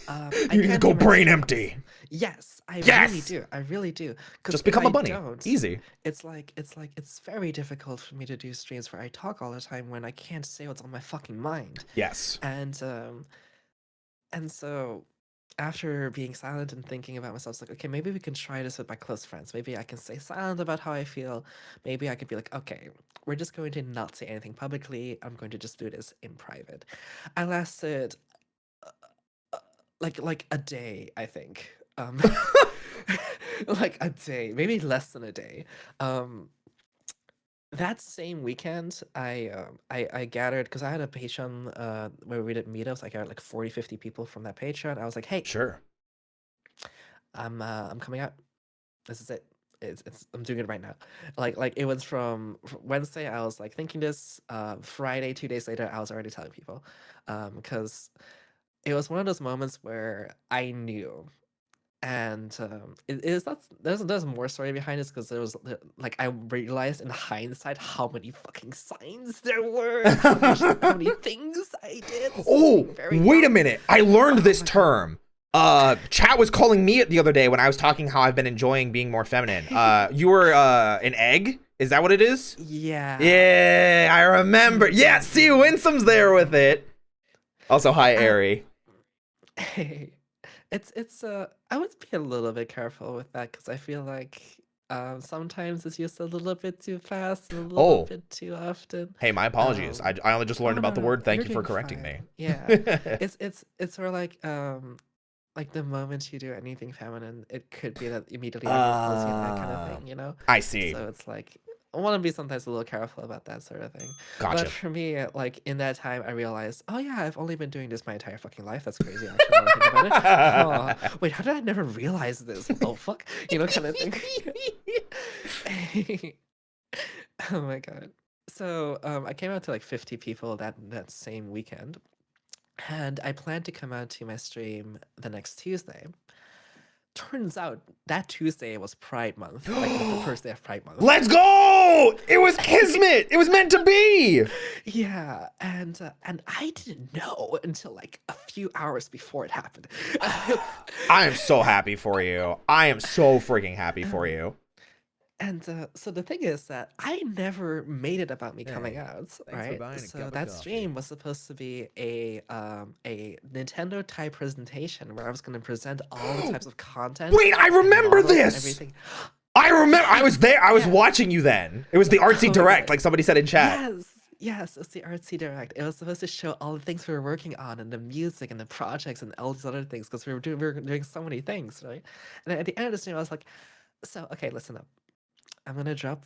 [SPEAKER 1] You need to go brain empty.
[SPEAKER 2] Yes, I really do. I really do.
[SPEAKER 1] Just become a bunny. Easy.
[SPEAKER 2] It's very difficult for me to do streams where I talk all the time when I can't say what's on my fucking mind.
[SPEAKER 1] Yes.
[SPEAKER 2] And so after being silent and thinking about myself, it's like, okay, maybe we can try this with my close friends. Maybe I can stay silent about how I feel. Maybe I could be like, okay, we're just going to not say anything publicly. I'm going to just do this in private. I lasted like a day, I think. Like a day, maybe less than a day. That same weekend, I gathered because I had a Patreon where we did meetups. I gathered like 40, 50 people from that Patreon. I was like, hey,
[SPEAKER 1] Sure.
[SPEAKER 2] I'm coming out. This is it. It's I'm doing it right now. Like it was from Wednesday. I was like thinking this. Friday, 2 days later, I was already telling people, because it was one of those moments where I knew. And it is not there's more story behind this because there was like I realized in hindsight how many fucking signs there were and how many things I did.
[SPEAKER 1] Oh, wait a minute. I learned this term. Chat was calling me it the other day when I was talking how I've been enjoying being more feminine. You were an egg? Is that what it is?
[SPEAKER 2] Yeah.
[SPEAKER 1] Yeah, I remember. Yeah, see, Winsome's there with it. Also, hi, Airy.
[SPEAKER 2] Hey. It's I would be a little bit careful with that because I feel like sometimes it's used a little bit too fast and a little bit too often.
[SPEAKER 1] Hey, my apologies. I only just learned about the word. Thank you for correcting me.
[SPEAKER 2] Yeah. it's sort of like the moment you do anything feminine, it could be that immediately everyone will see that kind of thing, you know?
[SPEAKER 1] I see.
[SPEAKER 2] So it's like I want to be sometimes a little careful about that sort of thing.
[SPEAKER 1] Gotcha.
[SPEAKER 2] But for me, like in that time, I realized, oh yeah, I've only been doing this my entire fucking life. That's crazy. Actually, now that I think about it. Wait, how did I never realize this? Oh fuck, you know, kind of thing. Oh my god. So I came out to like 50 people that same weekend, and I planned to come out to my stream the next Tuesday. Turns out that Tuesday was Pride Month, like the first day of Pride Month.
[SPEAKER 1] Let's go! It was kismet. It was meant to be.
[SPEAKER 2] Yeah, and I didn't know until like a few hours before it happened.
[SPEAKER 1] I am so happy for you. I am so freaking happy for you.
[SPEAKER 2] And so the thing is that I never made it about me coming out, right? So that stream was supposed to be a Nintendo type presentation where I was going to present all the types of content.
[SPEAKER 1] Wait, I remember this. Everything. I remember. I was there. I was watching you then. It was the Artsy Direct, like somebody said in chat.
[SPEAKER 2] Yes, it's the Artsy Direct. It was supposed to show all the things we were working on and the music and the projects and all these other things because we were doing so many things, right? And at the end of the stream, I was like, so okay, listen up. I'm gonna drop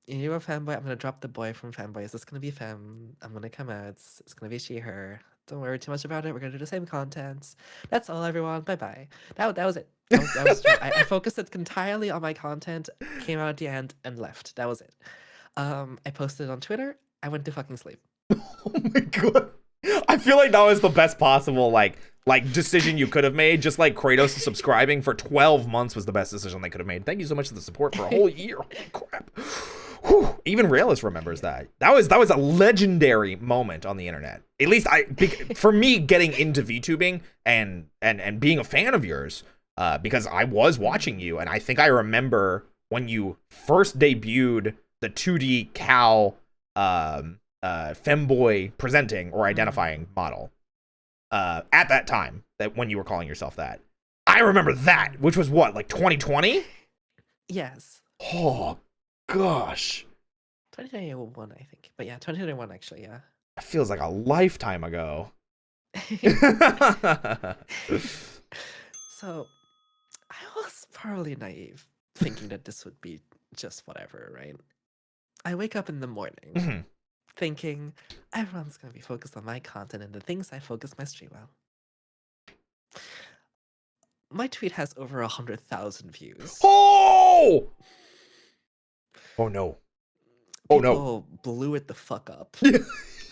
[SPEAKER 2] you a fanboy. I'm gonna drop the boy from fanboys. It's gonna be femme. I'm gonna come out. It's gonna be she, her. Don't worry too much about it. We're gonna do the same content. That's all, everyone. Bye bye. That was it. That was I focused it entirely on my content. Came out at the end and left. That was it. I posted it on Twitter. I went to fucking sleep.
[SPEAKER 1] Oh my god. I feel like that was the best possible like decision you could have made. Just like Kratos subscribing for 12 months was the best decision they could have made. Thank you so much for the support for a whole year. Holy crap. Whew. Even Realist remembers that. That was a legendary moment on the internet. At least for me getting into VTubing and being a fan of yours, because I was watching you and I think I remember when you first debuted the 2D cow femboy presenting or identifying model at that time, that when you were calling yourself that. I remember that, which was what, like 2020?
[SPEAKER 2] Yes.
[SPEAKER 1] Oh gosh.
[SPEAKER 2] 2021, I think. But yeah, 2021 actually, yeah.
[SPEAKER 1] It feels like a lifetime ago.
[SPEAKER 2] So I was probably naive, thinking that this would be just whatever, right? I wake up in the morning thinking everyone's going to be focused on my content and the things I focus my stream on. My tweet has over 100,000 views.
[SPEAKER 1] Oh! Oh no. Oh no.
[SPEAKER 2] People blew it the fuck up.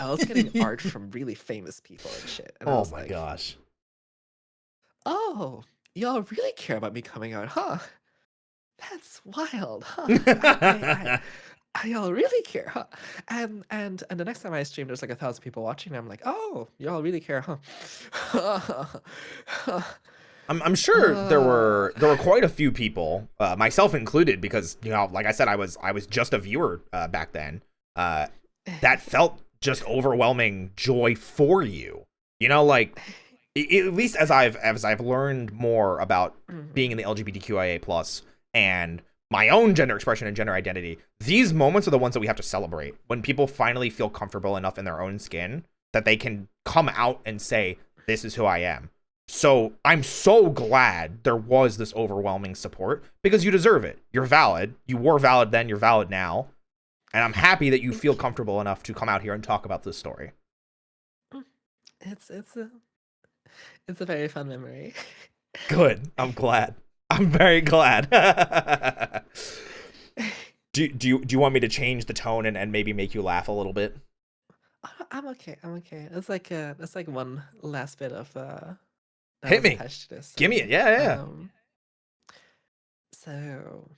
[SPEAKER 2] I was getting art from really famous people and shit. And I was
[SPEAKER 1] my gosh.
[SPEAKER 2] Oh, y'all really care about me coming out, huh? That's wild, huh? Y'all really care, huh? And the next time I stream, there's like 1,000 people watching. And I'm like, oh, y'all really care, huh?
[SPEAKER 1] I'm sure there were quite a few people, myself included, because like I said, I was just a viewer back then. That felt just overwhelming joy for you. Like at least as I've learned more about being in the LGBTQIA plus and my own gender expression and gender identity, these moments are the ones that we have to celebrate when people finally feel comfortable enough in their own skin that they can come out and say, this is who I am. So I'm so glad there was this overwhelming support because you deserve it. You're valid. You were valid then. You're valid now. And I'm happy that you
[SPEAKER 2] Thank
[SPEAKER 1] feel
[SPEAKER 2] you.
[SPEAKER 1] comfortable enough to come out here and talk about this story.
[SPEAKER 2] It's a very fun memory.
[SPEAKER 1] Good. I'm glad. I'm very glad. do you want me to change the tone and maybe make you laugh a little bit?
[SPEAKER 2] I'm okay. I'm okay. It's like one last bit of that
[SPEAKER 1] Hit
[SPEAKER 2] was
[SPEAKER 1] me.
[SPEAKER 2] attached to this.
[SPEAKER 1] Give me
[SPEAKER 2] So,
[SPEAKER 1] it. Yeah.
[SPEAKER 2] so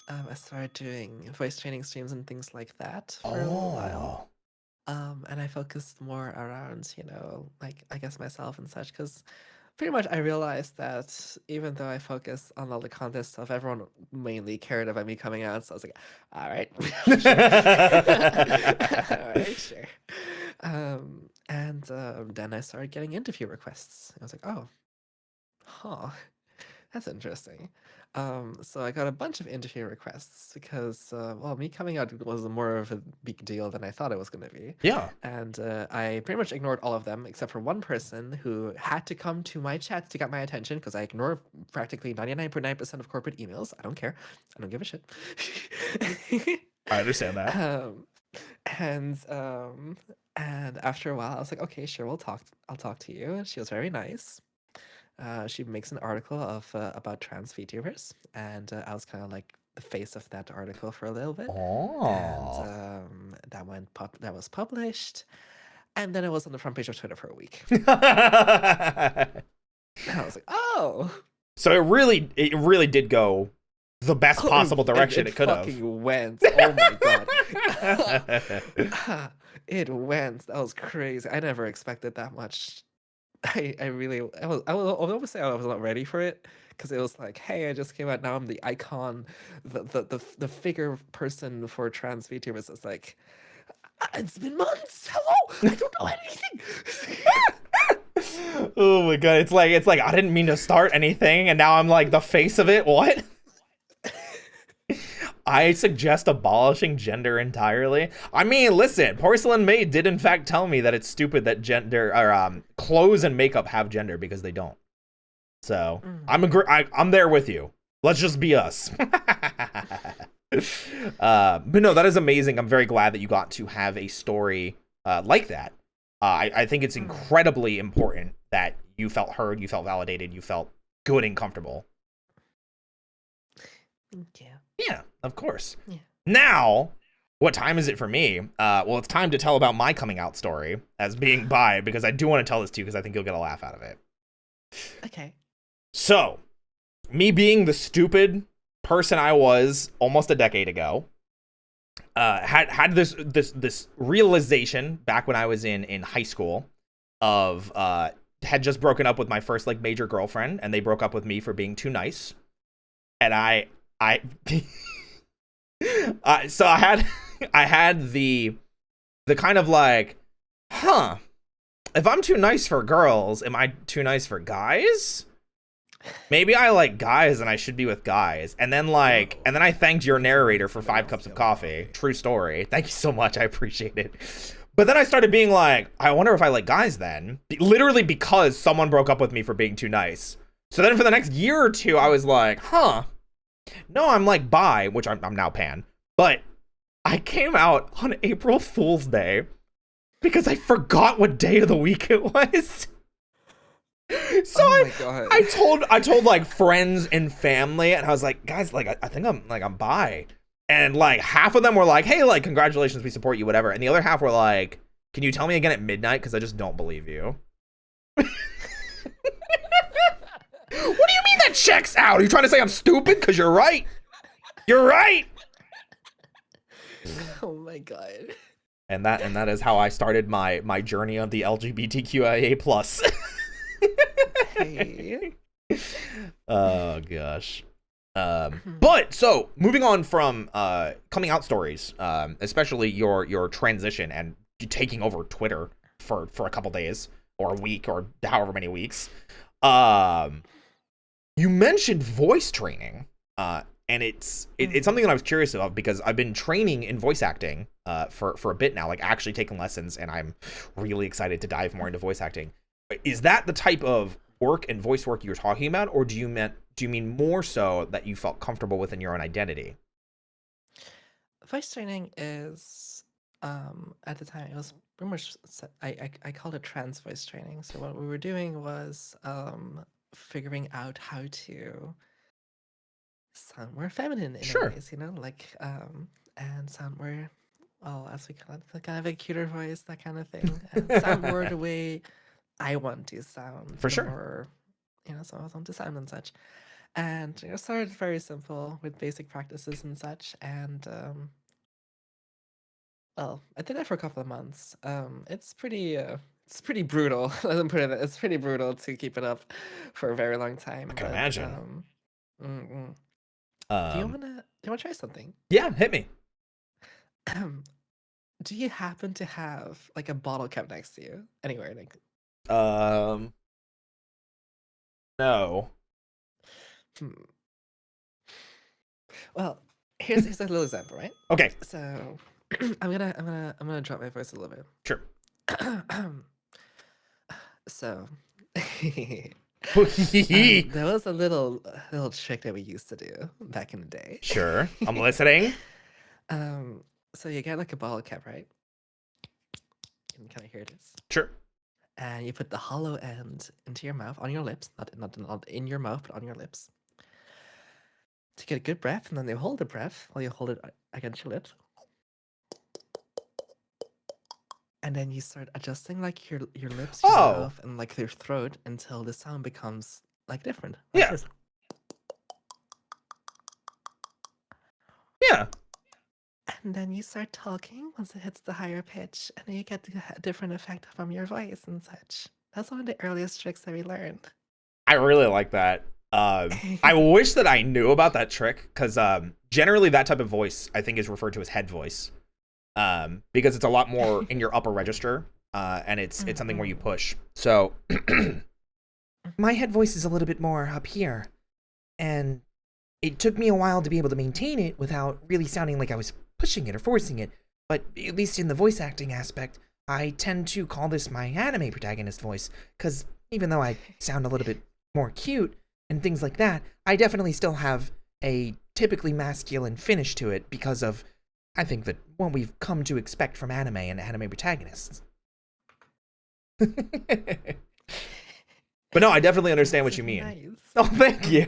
[SPEAKER 2] I started doing voice training streams and things like that for a little while.
[SPEAKER 1] Oh.
[SPEAKER 2] And I focused more around, like I guess myself and such, because pretty much I realized that even though I focused on all the content stuff, everyone mainly cared about me coming out. So I was like, all right, sure. All right, sure. And then I started getting interview requests. I was like, oh, huh. That's interesting. So I got a bunch of interview requests because, well, me coming out was more of a big deal than I thought it was going to be.
[SPEAKER 1] Yeah.
[SPEAKER 2] And I pretty much ignored all of them except for one person who had to come to my chat to get my attention because I ignore practically 99.9% of corporate emails. I don't care. I don't give a shit.
[SPEAKER 1] I understand that.
[SPEAKER 2] And after a while, I was like, okay, sure, I'll talk to you. She was very nice. She makes an article of about trans VTubers, and I was kind of like the face of that article for a little bit.
[SPEAKER 1] Oh.
[SPEAKER 2] And that was published, and then it was on the front page of Twitter for a week. And I was like, oh.
[SPEAKER 1] So it really did go the best possible direction it could have.
[SPEAKER 2] It fucking went. Oh my god. It went. That was crazy. I never expected that much. I was almost say I was not ready for it because it was like, hey, I just came out, now I'm the icon, the figure person for trans VTubers. It's like, it's been months. Hello, I don't know anything.
[SPEAKER 1] Oh my god, it's like I didn't mean to start anything, and now I'm like the face of it. What? I suggest abolishing gender entirely. I mean, listen, Porcelain Maid did in fact tell me that it's stupid that gender or clothes and makeup have gender because they don't. So I'm there with you. Let's just be us. But no, that is amazing. I'm very glad that you got to have a story like that. I think it's incredibly important that you felt heard, you felt validated, you felt good and comfortable.
[SPEAKER 2] Thank you.
[SPEAKER 1] Yeah, of course.
[SPEAKER 2] Yeah.
[SPEAKER 1] Now, what time is it for me? Well, it's time to tell about my coming out story as being bi, because I do want to tell this to you because I think you'll get a laugh out of it.
[SPEAKER 2] Okay.
[SPEAKER 1] So, me being the stupid person I was almost a decade ago, had this realization back when I was in high school of had just broken up with my first like major girlfriend, and they broke up with me for being too nice. And so I had the kind of like, if I'm too nice for girls, am I too nice for guys? Maybe I like guys and I should be with guys. And then I thanked your narrator for 5 cups of coffee. True story. Thank you so much. I appreciate it. But then I started being like, I wonder if I like guys then. Literally because someone broke up with me for being too nice. So then for the next year or two, I was like, no, I'm like bi, which I'm now pan. But I came out on April Fool's Day because I forgot what day of the week it was. So I told like friends and family, and I was like, guys, like I think I'm bi. And like half of them were like, hey, like congratulations, we support you, whatever. And the other half were like, can you tell me again at midnight? Because I just don't believe you. What do you mean that checks out? Are you trying to say I'm stupid? Because you're right. You're right.
[SPEAKER 2] Oh my god.
[SPEAKER 1] And that is how I started my journey of the LGBTQIA plus.
[SPEAKER 2] Hey.
[SPEAKER 1] Oh gosh. But so moving on from coming out stories, especially your transition and taking over Twitter for a couple days or a week or however many weeks. You mentioned voice training, and it's something that I was curious about because I've been training in voice acting for a bit now, like actually taking lessons, and I'm really excited to dive more into voice acting. Is that the type of work and voice work you're talking about, or do you mean more so that you felt comfortable within your own identity?
[SPEAKER 2] voice training is at the time it was pretty much I called it trans voice training. So what we were doing was figuring out how to sound more feminine in a
[SPEAKER 1] Sure.
[SPEAKER 2] ways, you know, like and sound more, well, as we call it, the kind of a cuter voice, that kind of thing, and sound more the way I want to sound,
[SPEAKER 1] For
[SPEAKER 2] the
[SPEAKER 1] sure.
[SPEAKER 2] more, you know, so I want to sound and such. And you know, started very simple with basic practices and such, and well, I did that for a couple of months. It's pretty brutal. Let me put it. It's pretty brutal to keep it up for a very long time.
[SPEAKER 1] I can
[SPEAKER 2] But
[SPEAKER 1] imagine.
[SPEAKER 2] mm-mm. Do you wanna try something?
[SPEAKER 1] Yeah, hit me.
[SPEAKER 2] Do you happen to have like a bottle cap next to you anywhere? Like,
[SPEAKER 1] No.
[SPEAKER 2] hmm. Well, here's a little example, right?
[SPEAKER 1] Okay.
[SPEAKER 2] So I'm gonna drop my voice a little bit.
[SPEAKER 1] Sure.
[SPEAKER 2] So
[SPEAKER 1] Sure.
[SPEAKER 2] there was a little trick that we used to do back in the day.
[SPEAKER 1] I'm listening.
[SPEAKER 2] So you get like a bottle cap, right? You can kind of hear this.
[SPEAKER 1] Sure.
[SPEAKER 2] And you put the hollow end into your mouth, on your lips, not in your mouth, but on your lips, to get a good breath. And then you hold the breath while you hold it against your lips. And then you start adjusting like your lips, your mouth, and like your throat until the sound becomes like different. Like
[SPEAKER 1] Yeah.
[SPEAKER 2] this.
[SPEAKER 1] Yeah.
[SPEAKER 2] And then you start talking once it hits the higher pitch, and then you get a different effect from your voice and such. That's one of the earliest tricks that we learned.
[SPEAKER 1] I really like that. I wish that I knew about that trick, because generally that type of voice I think is referred to as head voice, because it's a lot more in your upper register, and it's something where you push. So my head voice is a little bit more up here, and it took me a while to be able to maintain it without really sounding like I was pushing it or forcing it. But at least in the voice acting aspect, I tend to call this my anime protagonist voice, because even though I sound a little bit more cute and things like that, I definitely still have a typically masculine finish to it because of, I think, that what we've come to expect from anime and anime protagonists. But no, I definitely understand what you mean.
[SPEAKER 2] Nice.
[SPEAKER 1] Oh, thank you.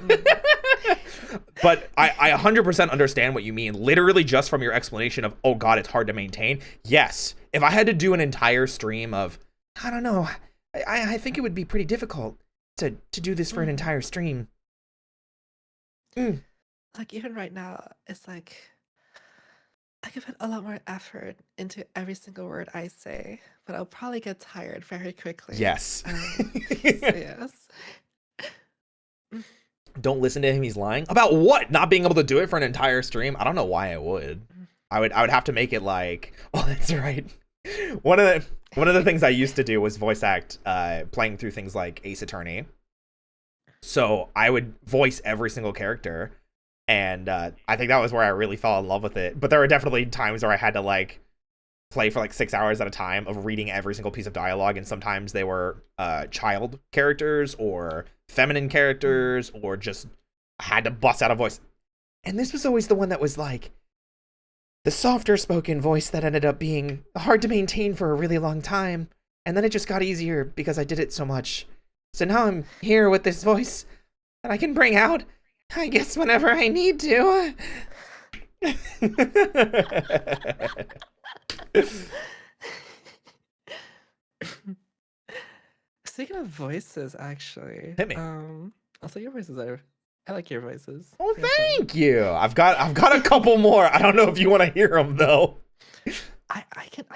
[SPEAKER 1] But I 100% understand what you mean. Literally just from your explanation of, oh god, it's hard to maintain. Yes. If I had to do an entire stream of, I don't know, I think it would be pretty difficult to do this for an entire stream.
[SPEAKER 2] Like even right now, it's like I could put a lot more effort into every single word I say, but I'll probably get tired very quickly.
[SPEAKER 1] Yes.
[SPEAKER 2] So yes.
[SPEAKER 1] Don't listen to him, he's lying. About what? Not being able to do it for an entire stream? I don't know why I would. I would have to make it like, oh, that's right. One of the things I used to do was voice act, playing through things like Ace Attorney. So I would voice every single character, and I think that was where I really fell in love with it. But there were definitely times where I had to like play for like 6 hours at a time of reading every single piece of dialogue, and sometimes they were child characters or feminine characters, or just had to bust out a voice. And this was always the one that was like the softer spoken voice that ended up being hard to maintain for a really long time, and then it just got easier because I did it so much. So now I'm here with this voice that I can bring out, I guess, whenever I need to.
[SPEAKER 2] Speaking of voices, actually,
[SPEAKER 1] Hit me.
[SPEAKER 2] also your voices are. I like your voices.
[SPEAKER 1] Oh, thank you. I've got a couple more. I don't know if you want to hear them though.
[SPEAKER 2] I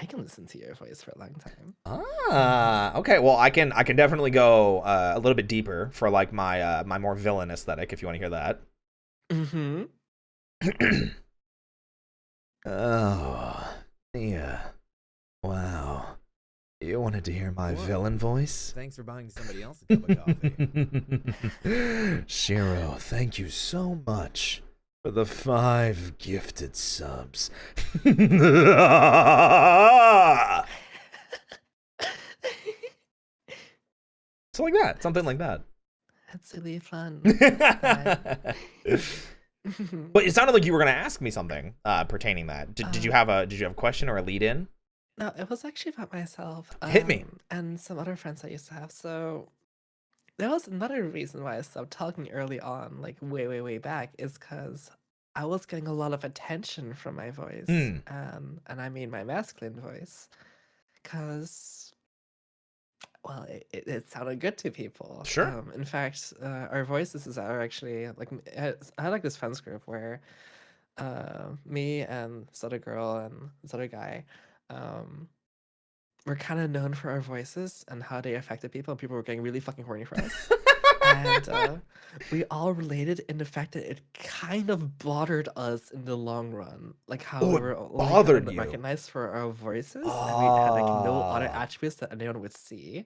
[SPEAKER 2] can listen to your voice for a long time.
[SPEAKER 1] Ah, okay. Well, I can definitely go a little bit deeper for like my my more villain aesthetic, if you want to hear that.
[SPEAKER 2] Mm-hmm.
[SPEAKER 1] Oh, yeah. Wow. You wanted to hear my villain voice?
[SPEAKER 3] Thanks for buying somebody else a cup of coffee.
[SPEAKER 1] Shiro, thank you so much for the 5 gifted subs. So like that, something like that.
[SPEAKER 2] That's really fun.
[SPEAKER 1] But it sounded like you were gonna ask me something pertaining that. Did you have a question or a lead in?
[SPEAKER 2] No, it was actually about myself.
[SPEAKER 1] Hit me.
[SPEAKER 2] And some other friends I used to have. So there was another reason why I stopped talking early on, like way, way, way back, is because I was getting a lot of attention from my voice, and I mean my masculine voice, because well, it sounded good to people.
[SPEAKER 1] Sure.
[SPEAKER 2] In fact, our voices are actually like I had like this friends group where me and this other girl and this other guy, um, we're kind of known for our voices and how they affected people, and people were getting really fucking horny for us. And we all related in the fact that it kind of bothered us in the long run, like how
[SPEAKER 1] Oh,
[SPEAKER 2] we
[SPEAKER 1] it
[SPEAKER 2] were only kind
[SPEAKER 1] bothered
[SPEAKER 2] of
[SPEAKER 1] you.
[SPEAKER 2] recognized for our voices, and we had like no other
[SPEAKER 1] Ah,
[SPEAKER 2] attributes that anyone would see.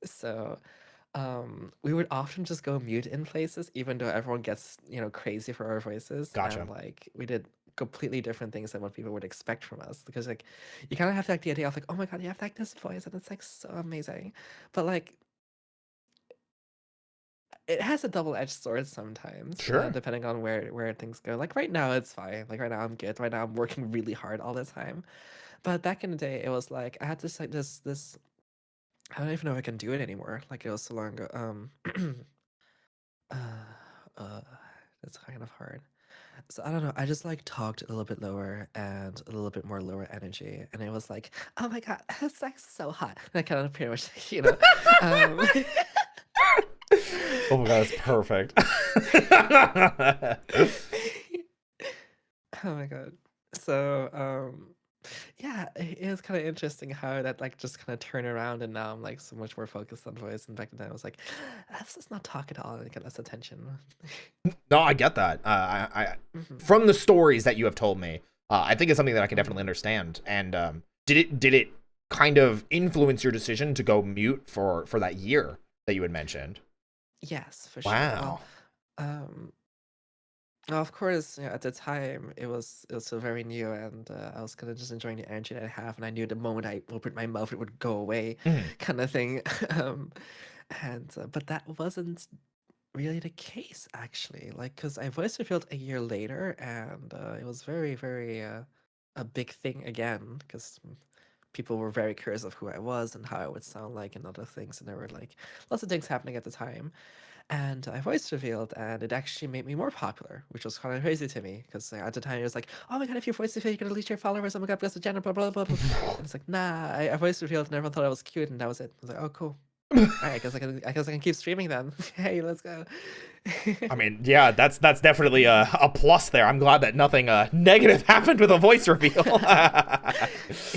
[SPEAKER 2] So we would often just go mute in places, even though everyone gets, crazy for our voices.
[SPEAKER 1] gotcha.
[SPEAKER 2] And like we did completely different things than what people would expect from us. Because like you kind of have like the idea of like, oh my god, you have like this voice and it's like so amazing. But like it has a double-edged sword sometimes,
[SPEAKER 1] Sure.
[SPEAKER 2] depending on where things go. Like right now it's fine. Like right now I'm good. Right now I'm working really hard all the time. But back in the day it was like I had this like this I don't even know if I can do it anymore. Like it was so long ago. Uh, uh, it's kind of hard. So I don't know. I just like talked a little bit lower and a little bit more lower energy, and it was like, oh my god, it's like so hot. And I kind of pretty much, um,
[SPEAKER 1] Oh my god, that's perfect.
[SPEAKER 2] oh my god. So yeah, it was kind of interesting how that like just kind of turned around, and now I'm like so much more focused on voice. And back then I was like, let's just not talk at all and get less attention.
[SPEAKER 1] No, I get that. I
[SPEAKER 2] Mhm.
[SPEAKER 1] from the stories that you have told me, I think it's something that I can definitely understand. And did it kind of influence your decision to go mute for that year that you had mentioned?
[SPEAKER 2] Yes, for sure.
[SPEAKER 1] Wow.
[SPEAKER 2] Um, well, of course, at the time it was so very new, and I was kind of just enjoying the energy that I have, and I knew the moment I opened my mouth, it would go away,
[SPEAKER 1] Mhm.
[SPEAKER 2] kind of thing. um, and but that wasn't really the case actually, like because I voice revealed a year later, and it was very, very a big thing again because people were very curious of who I was and how I would sound like and other things, and there were like lots of things happening at the time. And I voice revealed, and it actually made me more popular, which was kind of crazy to me because at the time it was like, oh my god, if you voice reveal, you're gonna lose your followers. Oh my god, because of gender, blah blah blah blah. And it's like, nah, I voice revealed, and everyone thought I was cute, and that was it. I was like, oh cool. All right, I guess I can keep streaming then. Hey, let's go.
[SPEAKER 1] I mean, yeah, that's definitely a plus there. I'm glad that nothing negative happened with a voice reveal.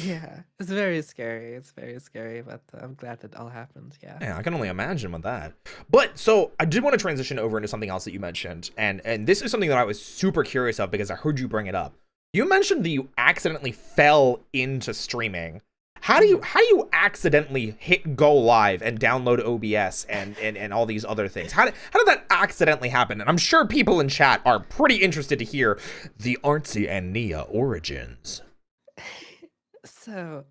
[SPEAKER 2] Yeah, it's very scary. It's very scary, but I'm glad that all happened. Yeah.
[SPEAKER 1] Yeah, I can only imagine with that. But so I did want to transition over into something else that you mentioned, and this is something that I was super curious of because I heard you bring it up. You mentioned that you accidentally fell into streaming. How do you accidentally hit go live and download OBS and all these other things? How did that accidentally happen? And I'm sure people in chat are pretty interested to hear the Artsy and Nia origins.
[SPEAKER 2] So,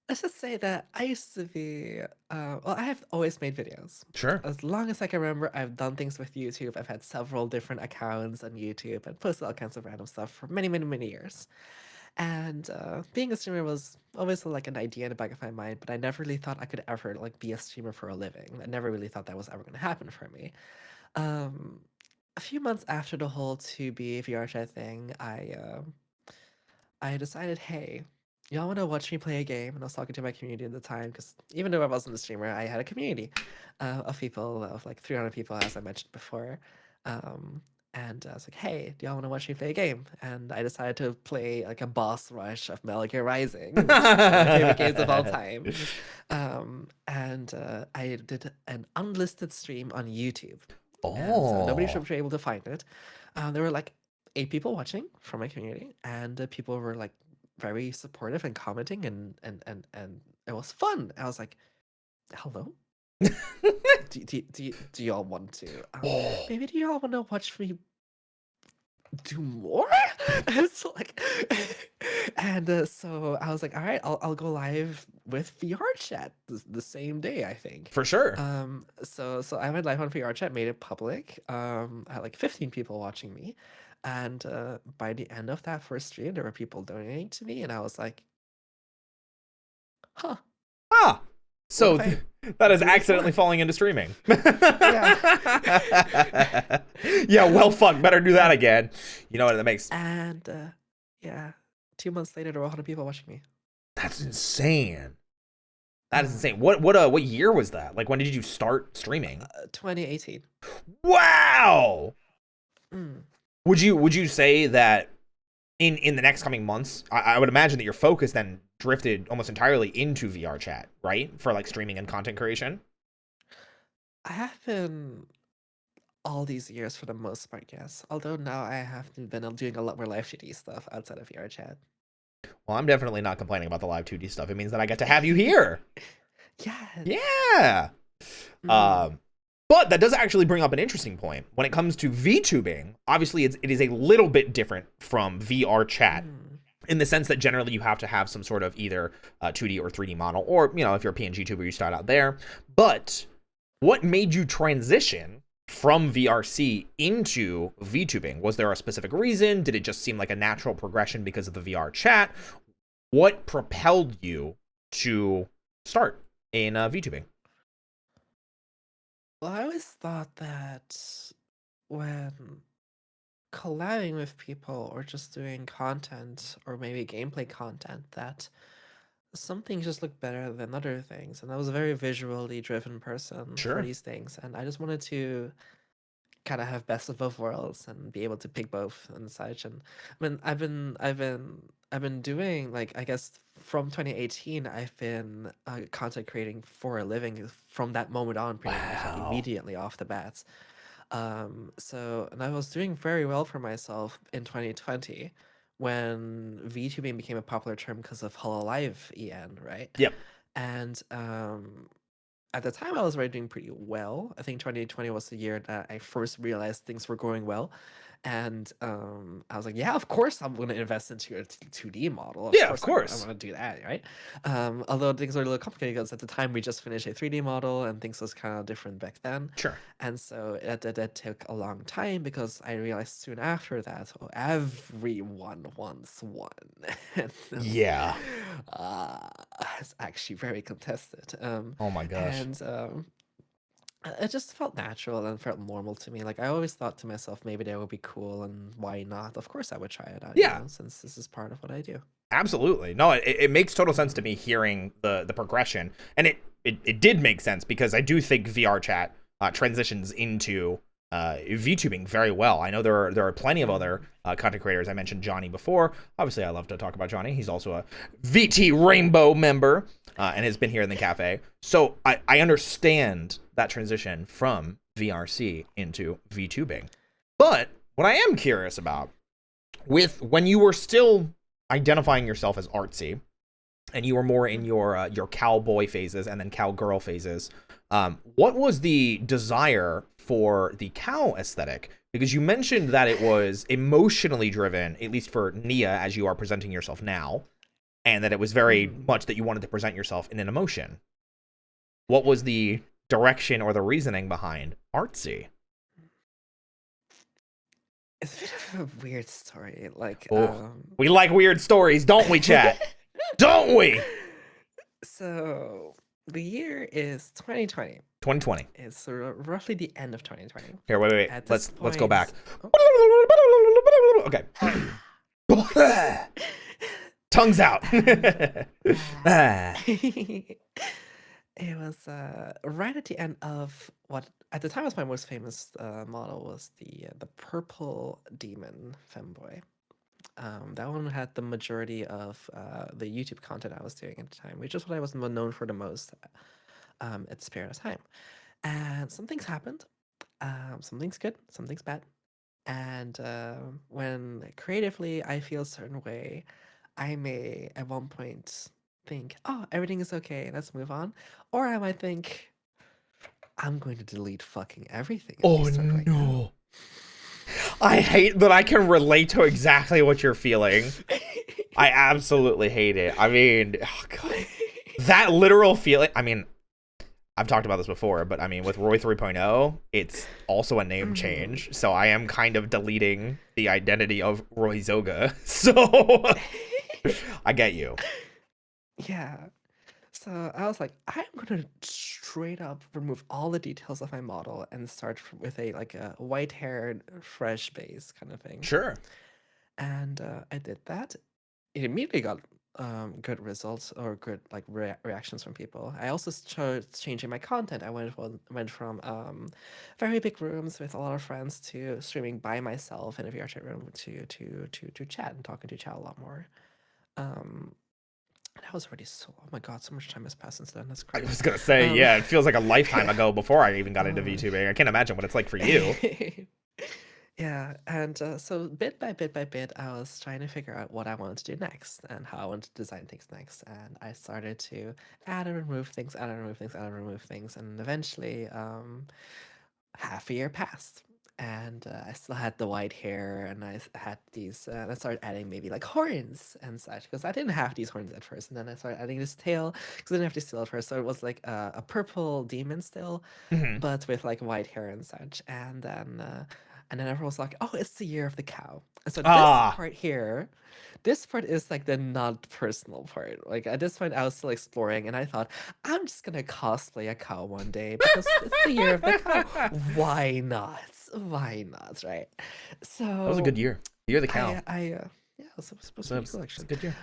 [SPEAKER 2] let's just say that I used to be, well, I have always made videos.
[SPEAKER 1] Sure.
[SPEAKER 2] As long as I can remember, I've done things with YouTube. I've had several different accounts on YouTube and posted all kinds of random stuff for many, many, many years. And being a streamer was always like an idea in the back of my mind, but I never really thought I could ever like be a streamer for a living. I never really thought that was ever going to happen for me. Um, a few months after the whole to be VR chat thing, I decided, hey, y'all want to watch me play a game? And I was talking to my community at the time because even though I wasn't a streamer, I had a community of people, of like 300 people, as I mentioned before. Um, and I was like, hey, do y'all want to watch me play a game? And I decided to play like a boss rush of Metal Gear Rising, which is one of my favorite games of all time. And I did an unlisted stream on YouTube. And so nobody should be able to find it. There were like 8 people watching from my community, and people were like very supportive and commenting, and it was fun. I was like, hello. Do y'all want to? Maybe do y'all want to watch me do more. And so like, and so I was like, all right, I'll go live with VR chat the same day, I think.
[SPEAKER 1] For sure.
[SPEAKER 2] So I went live on VR chat, made it public. I had like 15 people watching me, and by the end of that first stream, there were people donating to me, and I was like, huh.
[SPEAKER 1] Ah, so
[SPEAKER 2] What if
[SPEAKER 1] that is
[SPEAKER 2] do this
[SPEAKER 1] accidentally
[SPEAKER 2] more?
[SPEAKER 1] falling into streaming.
[SPEAKER 2] Yeah.
[SPEAKER 1] Yeah, well, fuck, better do that again. You know what? That makes
[SPEAKER 2] And yeah, 2 months later, there were 100 people watching me.
[SPEAKER 1] that's insane. That is insane. What year was that? Like, when did you start streaming?
[SPEAKER 2] 2018.
[SPEAKER 1] Wow.
[SPEAKER 2] Mm.
[SPEAKER 1] Would you say that in the next coming months, I would imagine that your focus then drifted almost entirely into VR chat, right? For like streaming and content creation?
[SPEAKER 2] I have been all these years for the most part, yes. Although now I have been doing a lot more live 2D stuff outside of VR chat.
[SPEAKER 1] Well, I'm definitely not complaining about the live 2D stuff. It means that I get to have you here.
[SPEAKER 2] Yes.
[SPEAKER 1] Yeah.
[SPEAKER 2] Mm.
[SPEAKER 1] But that does actually bring up an interesting point. When it comes to VTubing, obviously it is a little bit different from VR chat in the sense that generally you have to have some sort of either 2D or 3D model, or, you know, if you're a PNG tuber, you start out there. But what made you transition from VRC into VTubing? Was there a specific reason? Did it just seem like a natural progression because of the VR chat? What propelled you to start in VTubing?
[SPEAKER 2] Well, I always thought that when collabing with people or just doing content or maybe gameplay content, that some things just look better than other things. And I was a very visually driven person for
[SPEAKER 1] Sure.
[SPEAKER 2] these things. And I just wanted to kind of have best of both worlds and be able to pick both and such. And I mean, I've been doing, like, I guess from 2018, I've been content creating for a living from that moment on, pretty much, like
[SPEAKER 1] Wow.
[SPEAKER 2] immediately off the bats. So, and I was doing very well for myself in 2020 when VTubing became a popular term because of HoloLive EN, right?
[SPEAKER 1] Yep.
[SPEAKER 2] And at the time, I was already doing pretty well. I think 2020 was the year that I first realized things were going well. And I was like, yeah, of course I'm going to invest into a 2D model.
[SPEAKER 1] Yeah, of course.
[SPEAKER 2] I want to do that, right? Although things were a little complicated because at the time we just finished a 3D model and things was kind of different back then.
[SPEAKER 1] Sure.
[SPEAKER 2] And so that took a long time because I realized soon after that, oh, everyone wants one. And
[SPEAKER 1] Yeah.
[SPEAKER 2] it's actually very contested.
[SPEAKER 1] Oh my gosh.
[SPEAKER 2] And it just felt natural and felt normal to me. Like, I always thought to myself, maybe that would be cool, and why not? Of course, I would try it out.
[SPEAKER 1] Yeah.
[SPEAKER 2] You know, since this is part of what I do.
[SPEAKER 1] Absolutely. No, it makes total sense to me hearing the progression. And it did make sense because I do think VR chat transitions into VTubing very well. I know there are plenty of other content creators. I mentioned Johnny before. Obviously, I love to talk about Johnny. He's also a VT Rainbow member and has been here in the cafe. So I understand that transition from VRC into VTubing. But what I am curious about, with when you were still identifying yourself as artsy and you were more in your cowboy phases and then cowgirl phases, what was the desire for the cow aesthetic? Because you mentioned that it was emotionally driven, at least for Nia as you are presenting yourself now, and that it was very much that you wanted to present yourself in an emotion. What was the direction or the reasoning behind artsy?
[SPEAKER 2] It's a bit of a weird story. Like,
[SPEAKER 1] we like weird stories, don't we, chat? Don't we?
[SPEAKER 2] So the year is 2020.
[SPEAKER 1] 2020.
[SPEAKER 2] It's roughly the end of 2020.
[SPEAKER 1] Here, wait.
[SPEAKER 2] At
[SPEAKER 1] Let's
[SPEAKER 2] this
[SPEAKER 1] go back.
[SPEAKER 2] point-
[SPEAKER 1] Okay. Tongues out.
[SPEAKER 2] It was right at the end of what at the time was my most famous model was the purple demon femboy. That one had the majority of the YouTube content I was doing at the time, which is what I was known for the most at this period of time. And some things happened. Something's good, something's bad. And when creatively I feel a certain way, I may at one point think, oh, everything is okay, let's move on. Or I might think, I'm going to delete fucking everything.
[SPEAKER 1] Oh no. I hate that I can relate to exactly what you're feeling. I absolutely hate it. I mean, oh God. That literal feeling. I mean, I've talked about this before, but I mean, with Roy 3.0, it's also a name change. So I am kind of deleting the identity of royzoga. So I get you.
[SPEAKER 2] Yeah. So I was like, I'm gonna straight up remove all the details of my model and start with a like a white-haired, fresh base kind of thing.
[SPEAKER 1] Sure.
[SPEAKER 2] And I did that. It immediately got good results or good like reactions from people. I also started changing my content. I went from very big rooms with a lot of friends to streaming by myself in a VR chat room to chat and talking to chat a lot more. Um, and that was already so. Oh my god, so much time has passed since then. That's
[SPEAKER 1] I
[SPEAKER 2] crazy.
[SPEAKER 1] was going to say, yeah, it feels like a lifetime ago before I even got into VTubing. I can't imagine what it's like for you.
[SPEAKER 2] Yeah, and so bit by bit by bit, I was trying to figure out what I wanted to do next and how I wanted to design things next. And I started to add and remove things, add and remove things, add and remove things. And eventually, half a year passed. And I still had the white hair, and had these. And I started adding maybe like horns and such, because I didn't have these horns at first. And then I started adding this tail, because I didn't have this tail at first. So it was like a purple demon still, but with like white hair and such. And then everyone was like, "Oh, it's the year of the cow." And so
[SPEAKER 1] Ah.
[SPEAKER 2] this part here, this part is like the not personal part. Like at this point, I was still exploring, and I thought, I'm just gonna cosplay a cow one day because it's the year of the cow. Why not? Why not? Right? So
[SPEAKER 1] That was a good year. The year of the cow.
[SPEAKER 2] Yeah, it was supposed to be cool
[SPEAKER 1] It's a
[SPEAKER 2] actually.
[SPEAKER 1] good year.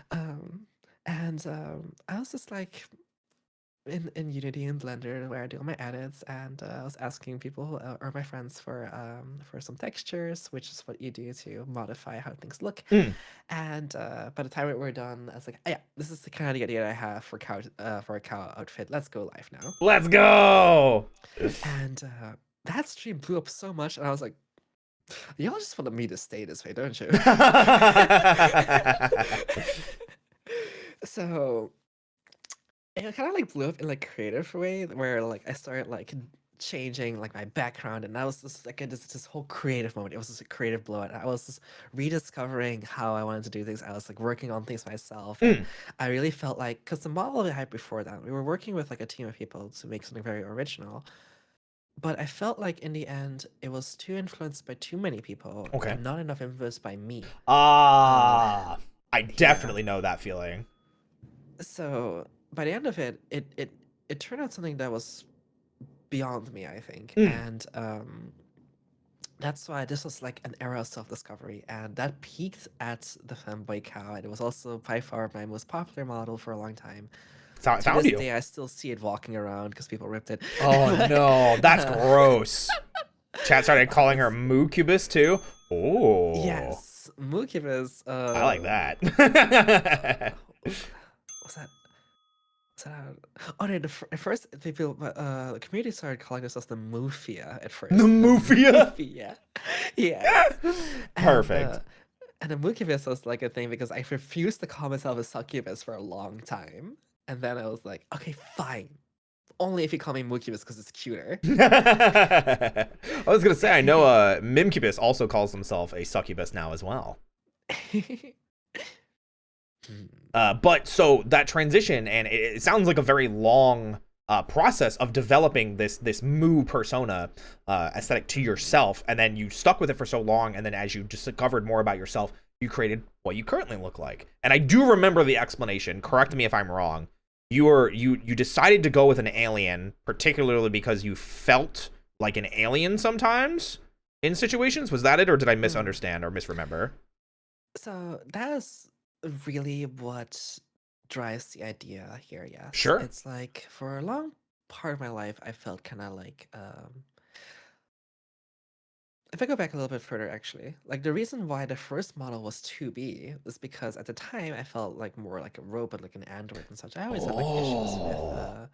[SPEAKER 2] I was just like in Unity and Blender where I do all my edits, and I was asking people or my friends for some textures, which is what you do to modify how things look. And by the time we were done, I was like, yeah, this is the kind of idea I have for a cow outfit. Let's go live now.
[SPEAKER 1] Let's go.
[SPEAKER 2] And that stream blew up so much, and I was like, y'all just want me to stay this way, don't you? So it kind of like blew up in like creative way where like I started like changing like my background, and that was just like this whole creative moment. It was just a creative blowout. I was just rediscovering how I wanted to do things. I was like working on things myself, and I really felt like, because the model I had before that, we were working with like a team of people to make something very original, but I felt like in the end it was too influenced by too many people and not enough influenced by me.
[SPEAKER 1] I definitely know that feeling.
[SPEAKER 2] So by the end of it, it turned out something that was beyond me, I think. And that's why this was like an era of self-discovery, and that peaked at the Fanboy Cow, and it was also by far my most popular model for a long time.
[SPEAKER 1] To
[SPEAKER 2] this day, I still see it walking around because people ripped it.
[SPEAKER 1] Oh no, that's gross. Chat started calling her Moocubus too. Oh.
[SPEAKER 2] Yes, Moocubus.
[SPEAKER 1] I like that.
[SPEAKER 2] Was that? Oh, no, at first, people, the community started calling themselves the Mufia at first.
[SPEAKER 1] The Mufia?
[SPEAKER 2] Yeah.
[SPEAKER 1] Perfect.
[SPEAKER 2] And the Moocubus was like a thing because I refused to call myself a succubus for a long time. And then I was like, okay, fine. Only if you call me Moocubus because it's cuter.
[SPEAKER 1] I was going to say, I know Mimcubus also calls himself a succubus now as well. But so that transition, and it sounds like a very long process of developing this Moo persona aesthetic to yourself, and then you stuck with it for so long, and then as you discovered more about yourself, you created what you currently look like. And I do remember the explanation. Correct me if I'm wrong. You decided to go with an alien, particularly because you felt like an alien sometimes in situations. Was that it, or did I misunderstand or misremember?
[SPEAKER 2] So that's really what drives the idea here. Yes,
[SPEAKER 1] sure.
[SPEAKER 2] It's like for a long part of my life, I felt kind of like if I go back a little bit further, actually, like the reason why the first model was 2B was because at the time I felt like more like a robot, like an android and such. I always had like issues with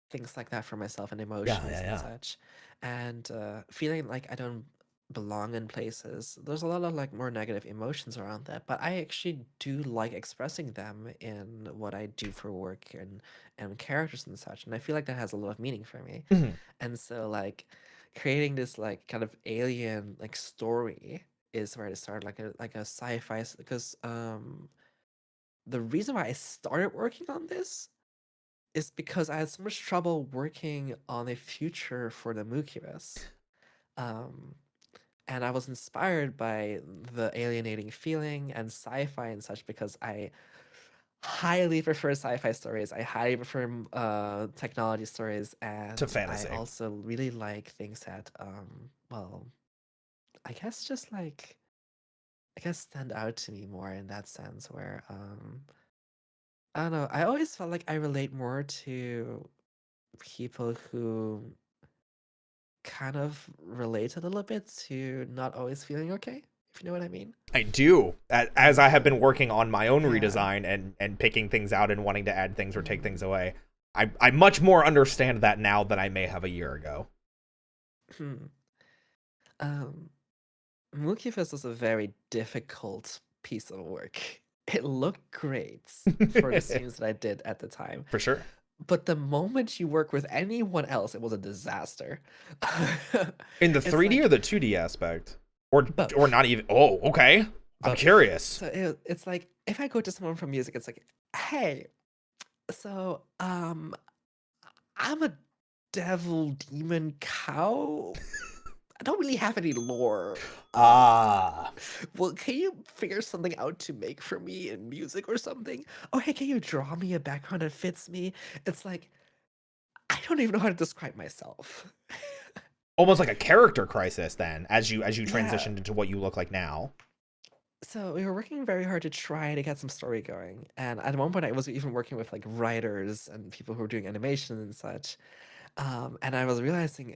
[SPEAKER 2] things like that for myself and emotions and such, and feeling like I don't belong in places. There's a lot of like more negative emotions around that, but I actually do like expressing them in what I do for work and characters and such, and I feel like that has a lot of meaning for me. And so like creating this like kind of alien like story is where I started, like a sci-fi, because the reason why I started working on this is because I had so much trouble working on a future for the Mookiebus. And I was inspired by the alienating feeling and sci-fi and such, because I highly prefer sci-fi stories. I highly prefer technology stories, and
[SPEAKER 1] To fantasy.
[SPEAKER 2] I also really like things that well, I guess just like stand out to me more in that sense, where I don't know, I always felt like I relate more to people who kind of relate a little bit to not always feeling okay, if you know what I mean.
[SPEAKER 1] I do. As I have been working on my own
[SPEAKER 2] Yeah.
[SPEAKER 1] redesign and picking things out and wanting to add things or take
[SPEAKER 2] Mhm.
[SPEAKER 1] things away, I much more understand that now than I may have a year ago.
[SPEAKER 2] Um, Mookie Fest was a very difficult piece of work. It looked great for the scenes that I did at the time.
[SPEAKER 1] For sure.
[SPEAKER 2] But the moment you work with anyone else, it was a disaster.
[SPEAKER 1] In the
[SPEAKER 2] It's
[SPEAKER 1] 3D
[SPEAKER 2] like
[SPEAKER 1] or the 2D aspect? Or
[SPEAKER 2] both.
[SPEAKER 1] not even. Oh, okay. I'm
[SPEAKER 2] Both.
[SPEAKER 1] curious.
[SPEAKER 2] So it's like, if I go to someone from music, it's like, hey, so I'm a devil demon cow. I don't really have any lore. Well, can you figure something out to make for me in music or something? Oh, hey, can you draw me a background that fits me? It's like, I don't even know how to describe myself.
[SPEAKER 1] Almost like a character crisis then, as you
[SPEAKER 2] Yeah.
[SPEAKER 1] transitioned into what you look like now.
[SPEAKER 2] So we were working very hard to try to get some story going. And at one point I was even working with like writers and people who were doing animation and such. And I was realizing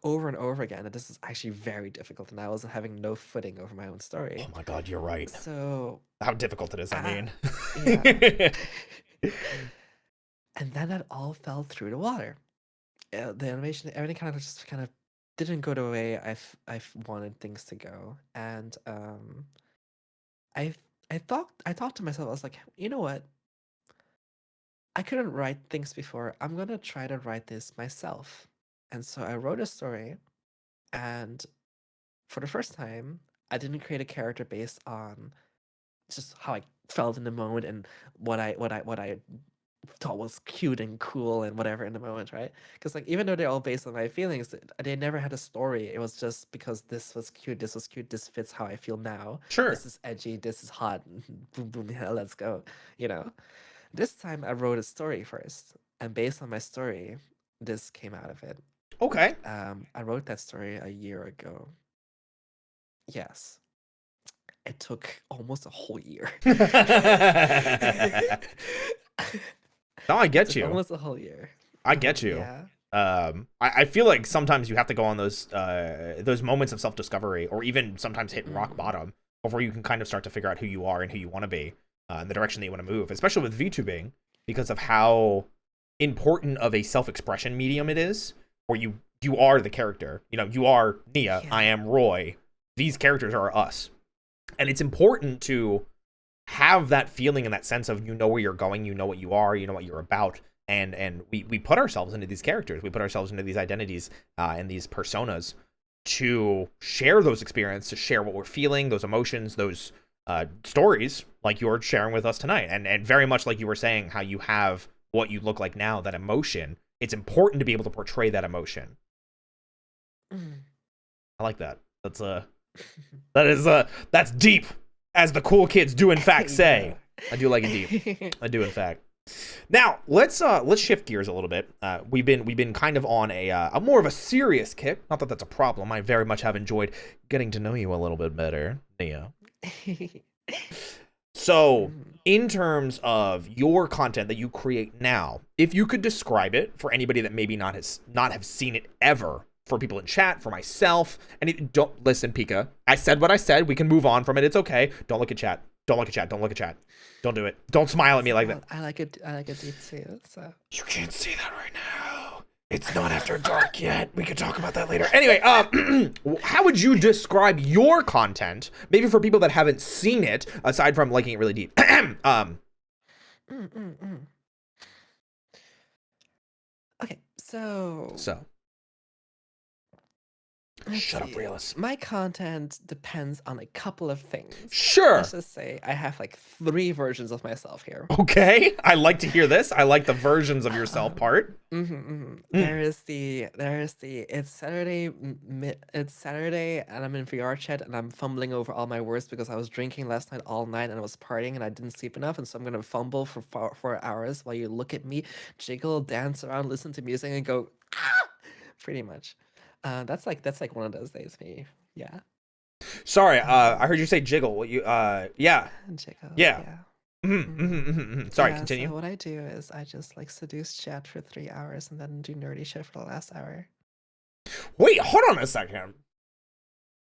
[SPEAKER 2] over and over again that this is actually very difficult, and I was having no footing over my own story.
[SPEAKER 1] Oh my god, you're right.
[SPEAKER 2] So
[SPEAKER 1] How difficult it is, I mean.
[SPEAKER 2] yeah. And then that all fell through the water. The animation, everything kind of just kind of didn't go the way I've wanted things to go. And I I thought to myself, I was like, you know what? I couldn't write things before. I'm gonna try to write this myself. And so I wrote a story, and for the first time, I didn't create a character based on just how I felt in the moment and what I thought was cute and cool and whatever in the moment, right? Because like, even though they're all based on my feelings, they never had a story. It was just because this was cute, this fits how I feel now.
[SPEAKER 1] Sure.
[SPEAKER 2] This is edgy, this is hot. Boom boom, yeah, let's go. You know. This time I wrote a story first, and based on my story, this came out of it.
[SPEAKER 1] Okay.
[SPEAKER 2] I wrote that story a year ago. Yes. It took almost a whole year.
[SPEAKER 1] No, I
[SPEAKER 2] It
[SPEAKER 1] get
[SPEAKER 2] took
[SPEAKER 1] you.
[SPEAKER 2] almost a whole year.
[SPEAKER 1] I get you.
[SPEAKER 2] Yeah.
[SPEAKER 1] I feel like sometimes you have to go on those moments of self-discovery, or even sometimes hit rock bottom, before you can kind of start to figure out who you are and who you want to be, and the direction that you want to move, especially with VTubing, because of how important of a self-expression medium it is, where you are the character. You know, you are Nia, I am Roy. These characters are us. And it's important to have that feeling and that sense of, you know where you're going, you know what you are, you know what you're about. And we put ourselves into these characters. We put ourselves into these identities and these personas to share those experiences, to share what we're feeling, those emotions, those stories like you're sharing with us tonight. And very much like you were saying, how you have what you look like now, that emotion. It's important to be able to portray that emotion. I like that. That's deep, as the cool kids do in fact say. I do like it deep. I do in fact. Now let's shift gears a little bit. We've been kind of on a more of a serious kick. Not that that's a problem. I very much have enjoyed getting to know you a little bit better, Nia. So, in terms of your content that you create now, if you could describe it for anybody that maybe not have seen it ever, for people in chat, for myself, and don't listen, Pika. I said what I said. We can move on from it. It's okay. Don't look at chat. Don't look at chat. Don't look at chat. Don't do it. Don't smile at me like that.
[SPEAKER 2] I like it deep too. So
[SPEAKER 1] you can't see that right now. It's not after dark yet. We can talk about that later. Anyway, how would you describe your content? Maybe for people that haven't seen it, aside from liking it really deep.
[SPEAKER 2] Okay, so
[SPEAKER 1] Shut up, realist.
[SPEAKER 2] My content depends on a couple of things.
[SPEAKER 1] Sure.
[SPEAKER 2] Let's just say I have like 3 versions of myself here.
[SPEAKER 1] Okay, I like to hear this. I like the versions of yourself part.
[SPEAKER 2] There is the it's Saturday it's Saturday and I'm in VR chat and I'm fumbling over all my words because I was drinking last night all night and I was partying and I didn't sleep enough, and so I'm gonna fumble for 4 hours while you look at me jiggle, dance around, listen to music, and go ah! Pretty much. That's like one of those days for me. Yeah.
[SPEAKER 1] Sorry, I heard you say jiggle. What you yeah.
[SPEAKER 2] Jiggle.
[SPEAKER 1] Yeah. Sorry,
[SPEAKER 2] Yeah,
[SPEAKER 1] continue.
[SPEAKER 2] So what I do is I just like seduce chat for 3 hours and then do nerdy shit for the last hour.
[SPEAKER 1] Wait, hold on a second.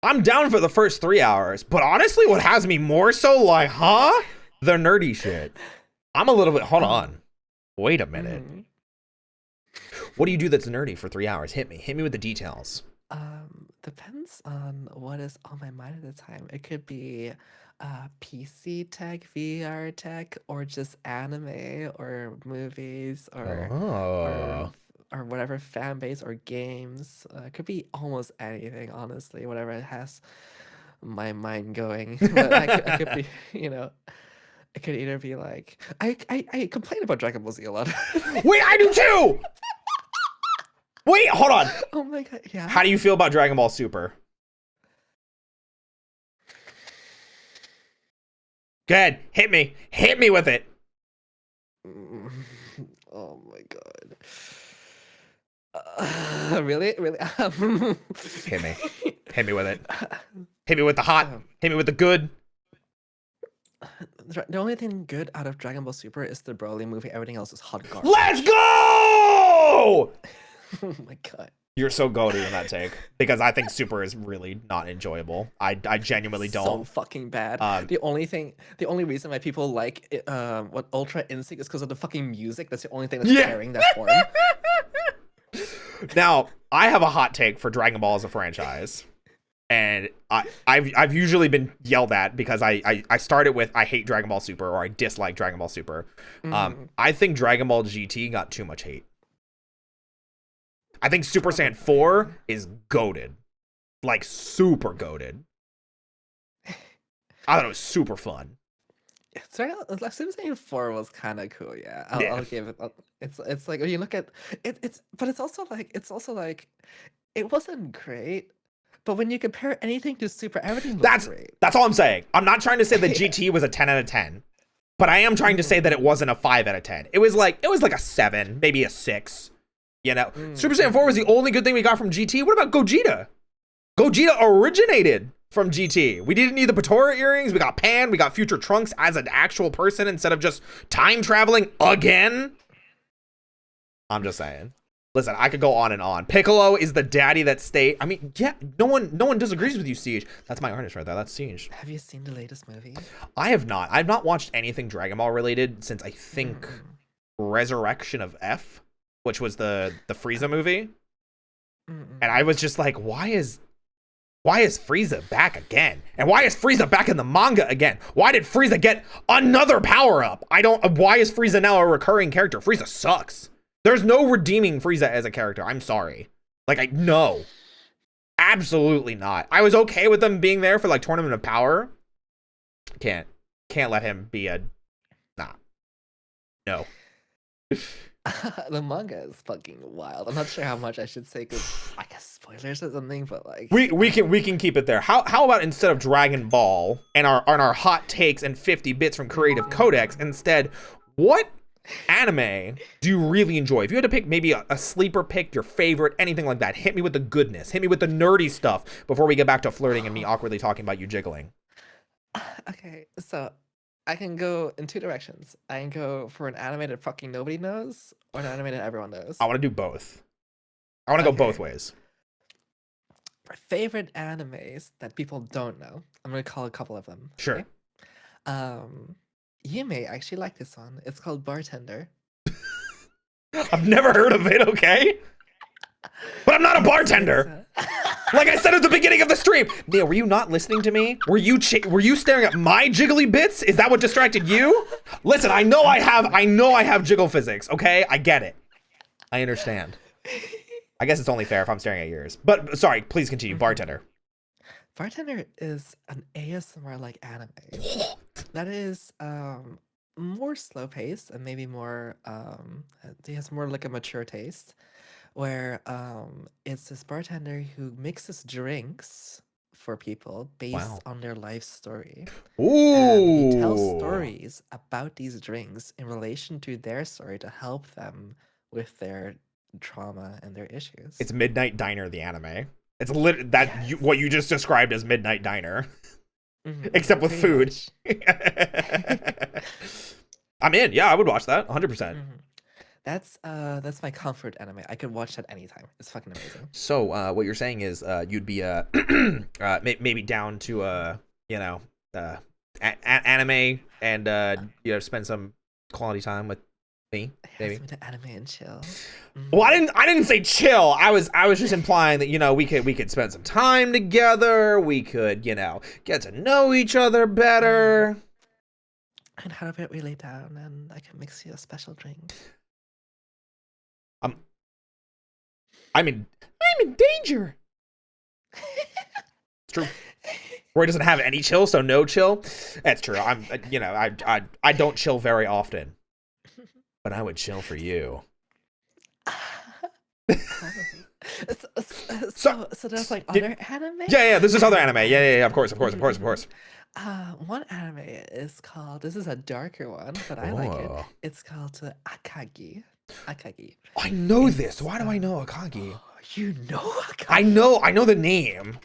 [SPEAKER 1] I'm down for the first 3 hours, but honestly, what has me more so like, huh? The nerdy shit. I'm a little bit, hold on. Wait a minute. What do you do that's nerdy for 3 hours? Hit me with the details.
[SPEAKER 2] Depends on what is on my mind at the time. It could be PC tech, VR tech, or just anime or movies or whatever fan base or games. It could be almost anything, honestly, whatever it has my mind going. But I could be, you know, it could either be like I complain about Dragon Ball Z a lot.
[SPEAKER 1] Wait, I do too! Wait, hold on.
[SPEAKER 2] Oh my god, yeah.
[SPEAKER 1] How do you feel about Dragon Ball Super? Good. Hit me with it.
[SPEAKER 2] Oh my god. Really?
[SPEAKER 1] Hit me with it. Hit me with the hot. Hit me with the good.
[SPEAKER 2] The only thing good out of Dragon Ball Super is the Broly movie. Everything else is hot garbage.
[SPEAKER 1] Let's go!
[SPEAKER 2] Oh my god.
[SPEAKER 1] You're so goated in that take because I think Super is really not enjoyable. I genuinely don't.
[SPEAKER 2] So fucking bad. The only reason why people like it, what Ultra Instinct is because of the fucking music. That's the only thing that's carrying that form.
[SPEAKER 1] Now, I have a hot take for Dragon Ball as a franchise. And I've usually been yelled at because I started with I hate Dragon Ball Super or I dislike Dragon Ball Super. I think Dragon Ball GT got too much hate. I think Super Saiyan 4 is goated. Like, super goated. I thought it was super fun.
[SPEAKER 2] Sorry, like Super Saiyan 4 was kind of cool, yeah. I'll give it. It's like when you look at it, but it's also like it wasn't great. But when you compare anything to Super, everything looks great.
[SPEAKER 1] That's all I'm saying. I'm not trying to say that GT was a 10 out of 10. But I am trying to say that it wasn't a 5 out of 10. It was like a 7, maybe a 6. You know, Super Saiyan 4 was the only good thing we got from GT. What about Gogeta? Gogeta originated from GT. We didn't need the Patora earrings. We got Pan. We got future Trunks as an actual person instead of just time traveling again. I'm just saying. Listen, I could go on and on. Piccolo is the daddy that stayed. I mean, yeah, no one disagrees with you, Siege. That's my artist right there. That's Siege.
[SPEAKER 2] Have you seen the latest movie?
[SPEAKER 1] I have not. I've not watched anything Dragon Ball related since I think Resurrection of F, which was the Frieza movie. And I was just like, why is Frieza back again? And why is Frieza back in the manga again? Why did Frieza get another power-up? Why is Frieza now a recurring character? Frieza sucks. There's no redeeming Frieza as a character. I'm sorry. Like, no. Absolutely not. I was okay with them being there for, like, Tournament of Power. Can't let him be a... Nah. No.
[SPEAKER 2] The manga is fucking wild. I'm not sure how much I should say because I guess spoilers or something, but like
[SPEAKER 1] we can keep it there. How about instead of Dragon Ball and our hot takes and 50 bits from Creative Codex, instead, what anime do you really enjoy? If you had to pick maybe a sleeper pick, your favorite, anything like that, hit me with the goodness. Hit me with the nerdy stuff before we get back to flirting and me awkwardly talking about you jiggling.
[SPEAKER 2] Okay, so I can go in 2 directions. I can go for an anime that fucking nobody knows, or an anime that everyone knows.
[SPEAKER 1] I want to do both. I want to go both ways.
[SPEAKER 2] My favorite animes that people don't know. I'm gonna call a couple of them.
[SPEAKER 1] Sure.
[SPEAKER 2] Okay? You may actually like this one. It's called Bartender.
[SPEAKER 1] I've never heard of it, okay? But I'm not a bartender. Like I said at the beginning of the stream. Neil, were you not listening to me? Were you staring at my jiggly bits? Is that what distracted you? Listen, I know I have jiggle physics, okay? I get it. I understand. I guess it's only fair if I'm staring at yours. But sorry, please continue. Bartender.
[SPEAKER 2] Bartender is an ASMR like anime. That is more slow paced and maybe more it has more like a mature taste, where it's this bartender who mixes drinks for people based
[SPEAKER 1] Wow.
[SPEAKER 2] on their life story.
[SPEAKER 1] Ooh.
[SPEAKER 2] And he tells stories about these drinks in relation to their story to help them with their trauma and their issues.
[SPEAKER 1] It's Midnight Diner, the anime. It's what you just described as Midnight Diner, except with food. I'm in. Yeah, I would watch that 100%.
[SPEAKER 2] That's my comfort anime. I could watch that anytime. It's fucking amazing.
[SPEAKER 1] So what you're saying is you'd be maybe down to anime and spend some quality time with me, maybe.
[SPEAKER 2] Yes, with the anime and chill.
[SPEAKER 1] Well, I didn't say chill. I was just implying that we could spend some time together. We could get to know each other better.
[SPEAKER 2] And have it really down, and I can mix you a special drink.
[SPEAKER 1] I'm in danger. It's true. Roy doesn't have any chill, so no chill. That's true. I don't chill very often, but I would chill for you.
[SPEAKER 2] So there's like other anime?
[SPEAKER 1] Yeah, this is other anime. Yeah, of course.
[SPEAKER 2] One anime is called, this is a darker one, but I like it. It's called Akagi.
[SPEAKER 1] I know this. Why do I know Akagi?
[SPEAKER 2] You know Akagi?
[SPEAKER 1] I know the name.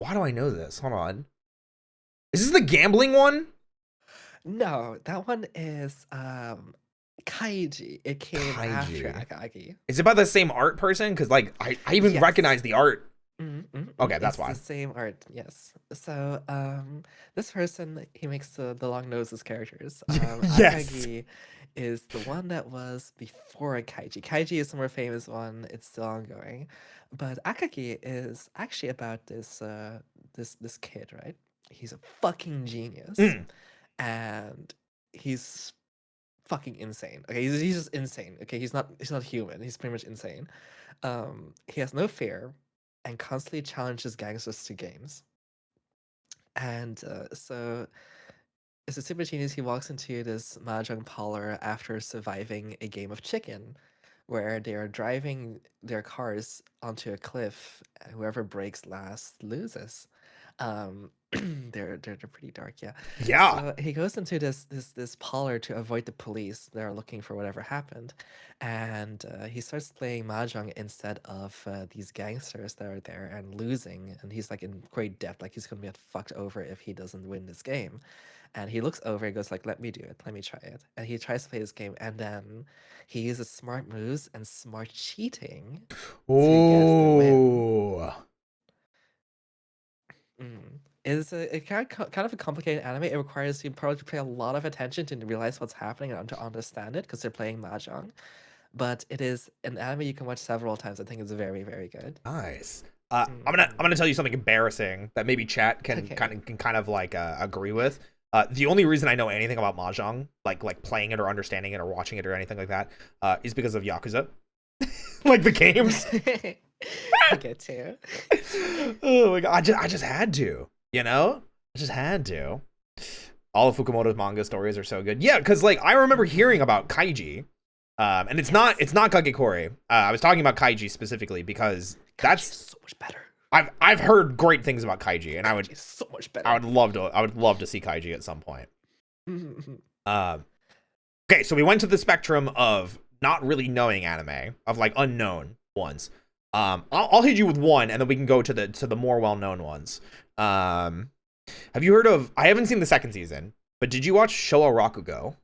[SPEAKER 1] Why do I know this? Hold on. Is this the gambling one?
[SPEAKER 2] No, that one is Kaiji. It came after Akagi.
[SPEAKER 1] Is it by the same art person? Because I even recognize the art. Okay, that's why.
[SPEAKER 2] It's the same art, yes. So this person, he makes the long noses characters.
[SPEAKER 1] Yes.
[SPEAKER 2] Akagi is the one that was before Kaiji. Kaiji is the more famous one. It's still ongoing. But Akagi is actually about this this kid, right? He's a fucking genius. And he's fucking insane. Okay, he's just insane. Okay, he's not human. He's pretty much insane. He has no fear and constantly challenges gangsters to games. And so as a super genius, he walks into this mahjong parlor after surviving a game of chicken, where they are driving their cars onto a cliff. And whoever breaks last loses. They're pretty dark, yeah.
[SPEAKER 1] Yeah.
[SPEAKER 2] So he goes into this parlor to avoid the police. They're looking for whatever happened, and he starts playing mahjong instead of these gangsters that are there and losing. And he's like in great debt, like he's gonna get fucked over if he doesn't win this game. And he looks over and goes like, "Let me do it. Let me try it." And he tries to play this game, and then he uses smart moves and smart cheating to get the win. It's a kind of a complicated anime. It requires you probably to pay a lot of attention to realize what's happening and to understand it, because they're playing mahjong. But it is an anime you can watch several times. I think it's very, very good.
[SPEAKER 1] Nice. I'm gonna tell you something embarrassing that maybe chat can kind of like agree with. The only reason I know anything about mahjong, like playing it or understanding it or watching it or anything like that, is because of Yakuza, like the games.
[SPEAKER 2] I get to.
[SPEAKER 1] Oh my god! I just had to, I just had to. All of Fukumoto's manga stories are so good. Yeah, because like I remember hearing about Kaiji, and it's not Kagekore. I was talking about Kaiji specifically because that's
[SPEAKER 2] so much better.
[SPEAKER 1] I've heard great things about Kaiji, and
[SPEAKER 2] Kaiji is so much better.
[SPEAKER 1] I would love to see Kaiji at some point. Okay, so we went to the spectrum of not really knowing anime, of like unknown ones. I'll hit you with one, and then we can go to the more well-known ones. Have you heard of? I haven't seen the second season, but did you watch Showa Rakugo?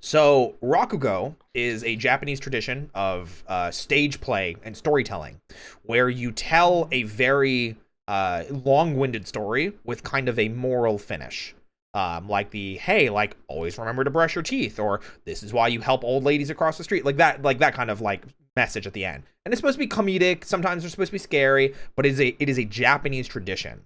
[SPEAKER 1] So Rakugo is a Japanese tradition of stage play and storytelling, where you tell a very long-winded story with kind of a moral finish. Like hey, like always remember to brush your teeth, or this is why you help old ladies across the street, like that kind of like message at the end. And it's supposed to be comedic, sometimes they're supposed to be scary, but it is a Japanese tradition.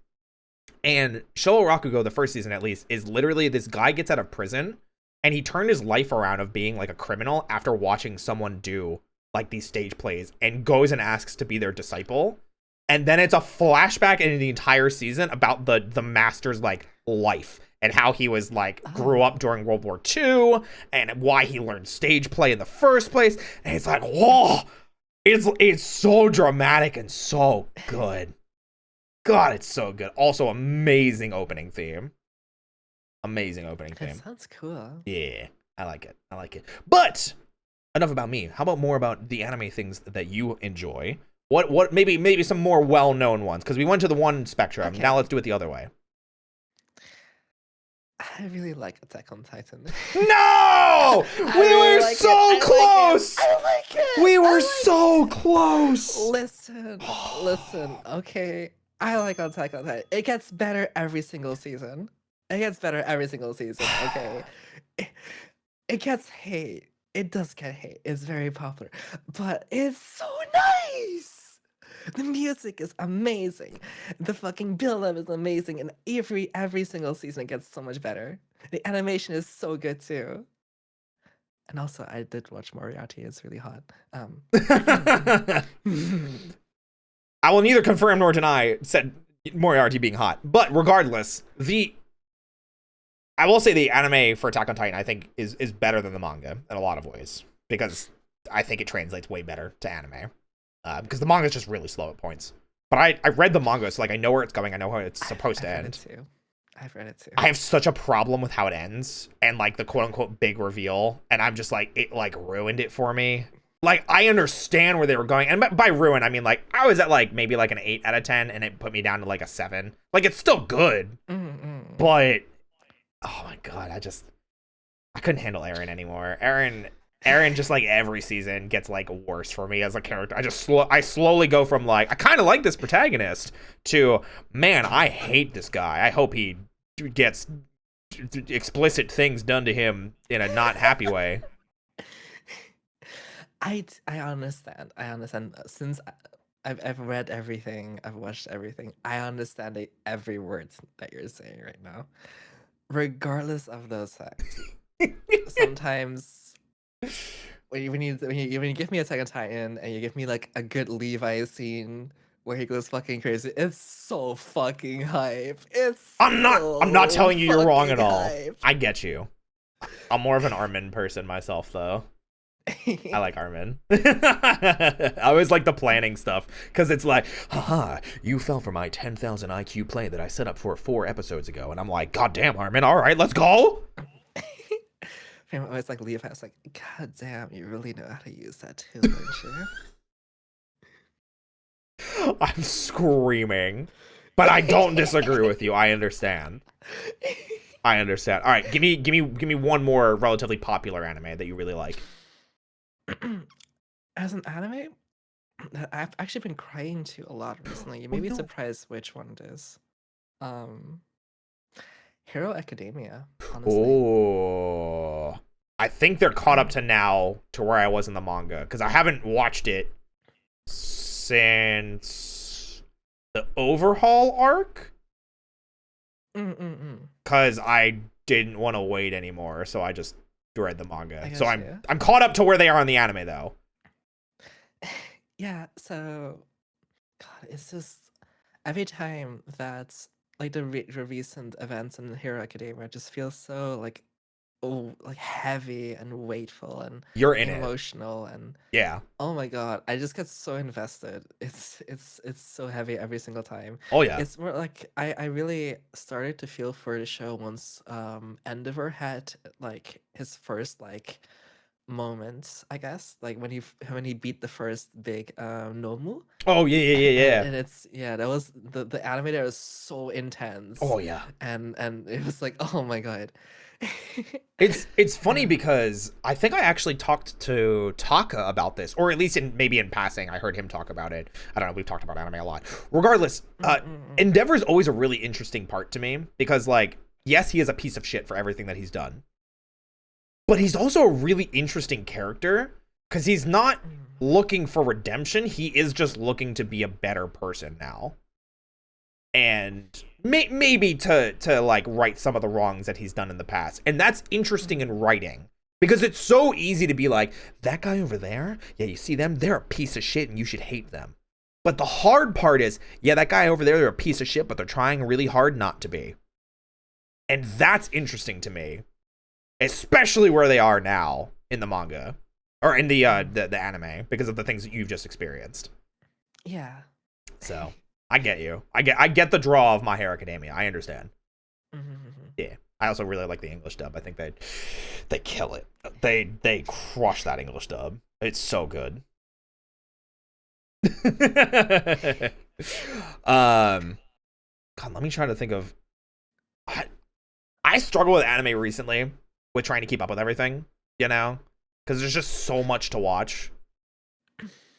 [SPEAKER 1] And Showa Rakugo, the first season at least, is literally this guy gets out of prison and he turned his life around of being like a criminal after watching someone do like these stage plays, and goes and asks to be their disciple. And then it's a flashback in the entire season about the master's like life and how he was like grew up during World War II and why he learned stage play in the first place. And it's like, whoa, it's so dramatic and so good. God, it's so good. Also, amazing opening theme. Amazing opening theme.
[SPEAKER 2] That sounds cool.
[SPEAKER 1] Yeah, I like it. I like it. But enough about me. How about more about the anime things that you enjoy? What maybe some more well-known ones, because we went to the one spectrum.
[SPEAKER 2] Okay.
[SPEAKER 1] Now let's do it the other way.
[SPEAKER 2] I really like Attack on Titan.
[SPEAKER 1] No! We
[SPEAKER 2] really
[SPEAKER 1] were
[SPEAKER 2] like it.
[SPEAKER 1] so
[SPEAKER 2] I
[SPEAKER 1] close!
[SPEAKER 2] I like it.
[SPEAKER 1] We
[SPEAKER 2] I
[SPEAKER 1] were
[SPEAKER 2] like
[SPEAKER 1] so close!
[SPEAKER 2] Listen. Okay, I like Attack on Titan. It gets better every single season. Okay, it gets hate. It does get hate. It's very popular, but it's so nice. The music is amazing. The fucking build-up is amazing, and every single season it gets so much better. The animation is so good too. And also, I did watch Moriarty. It's really hot.
[SPEAKER 1] I will neither confirm nor deny said Moriarty being hot, but regardless, I will say the anime for Attack on Titan I think is better than the manga in a lot of ways, because I think it translates way better to anime. Because the manga is just really slow at points. But I read the manga, so like I know where it's going. I know how it's supposed to end.
[SPEAKER 2] I've read it too.
[SPEAKER 1] I have such a problem with how it ends and like the quote unquote big reveal, and I'm just like, it like ruined it for me. Like, I understand where they were going, and by ruin I mean like I was at like maybe like an 8 out of 10, and it put me down to like a 7. Like, it's still good, but oh my god, I couldn't handle Eren anymore. Eren just like every season gets like worse for me as a character. I slowly go from like I kind of like this protagonist to, man, I hate this guy. I hope he gets explicit things done to him in a not happy way.
[SPEAKER 2] I understand. Since I've read everything, I've watched everything. I understand every word that you're saying right now. Regardless of those facts, sometimes when you give me Attack on Titan and you give me like a good Levi scene where he goes fucking crazy, it's so fucking hype.
[SPEAKER 1] I'm not telling you you're wrong at all.
[SPEAKER 2] Hype.
[SPEAKER 1] I get you. I'm more of an Armin person myself though. I like Armin. I always like the planning stuff, because it's like, haha, you fell for my 10,000 IQ play that I set up for 4 episodes ago, and I'm like, god damn, Armin, all right, let's go.
[SPEAKER 2] I'm always like Levi. I was like, god damn, you really know how to use that too, don't you?
[SPEAKER 1] I'm screaming, but I don't disagree with you. I understand. All right, give me one more relatively popular anime that you really like.
[SPEAKER 2] As an anime, I've actually been crying to a lot recently. You may be surprised which one it is. Hero Academia, honestly.
[SPEAKER 1] Oh, I think they're caught up to now to where I was in the manga, because I haven't watched it since the overhaul arc. Because I didn't want to wait anymore, so I just read the manga. So I'm caught up to where they are on the anime though.
[SPEAKER 2] Yeah, so god, it's just every time that like the recent events in Hero Academia just feels so like heavy and weightful and
[SPEAKER 1] you're in
[SPEAKER 2] emotional and
[SPEAKER 1] yeah.
[SPEAKER 2] Oh my god, I just get so invested. It's so heavy every single time.
[SPEAKER 1] Oh yeah.
[SPEAKER 2] It's more like I really started to feel for the show once Endeavor had like his first like moments, I guess, like when he beat the first big Nomu.
[SPEAKER 1] Oh yeah.
[SPEAKER 2] And it's that was the animator was so intense.
[SPEAKER 1] Oh yeah.
[SPEAKER 2] And it was like, oh my god.
[SPEAKER 1] It's funny because I think I actually talked to Taka about this, or at least maybe in passing I heard him talk about it. I don't know, we've talked about anime a lot. Regardless, Endeavor is always a really interesting part to me, because like, yes, he is a piece of shit for everything that he's done, but he's also a really interesting character, because he's not looking for redemption. He is just looking to be a better person now. and maybe to like right some of the wrongs that he's done in the past. And that's interesting in writing, because it's so easy to be like, that guy over there, yeah, you see them, they're a piece of shit and you should hate them. But the hard part is, yeah, that guy over there, they're a piece of shit, but they're trying really hard not to be. And that's interesting to me, especially where they are now in the manga or in the anime, because of the things that you've just experienced.
[SPEAKER 2] Yeah.
[SPEAKER 1] So I get you. I get the draw of My Hero Academia. I understand. Yeah. I also really like the English dub. I think they kill it. They crush that English dub. It's so good. God, let me try to think of. I struggle with anime recently with trying to keep up with everything, you know, because there's just so much to watch.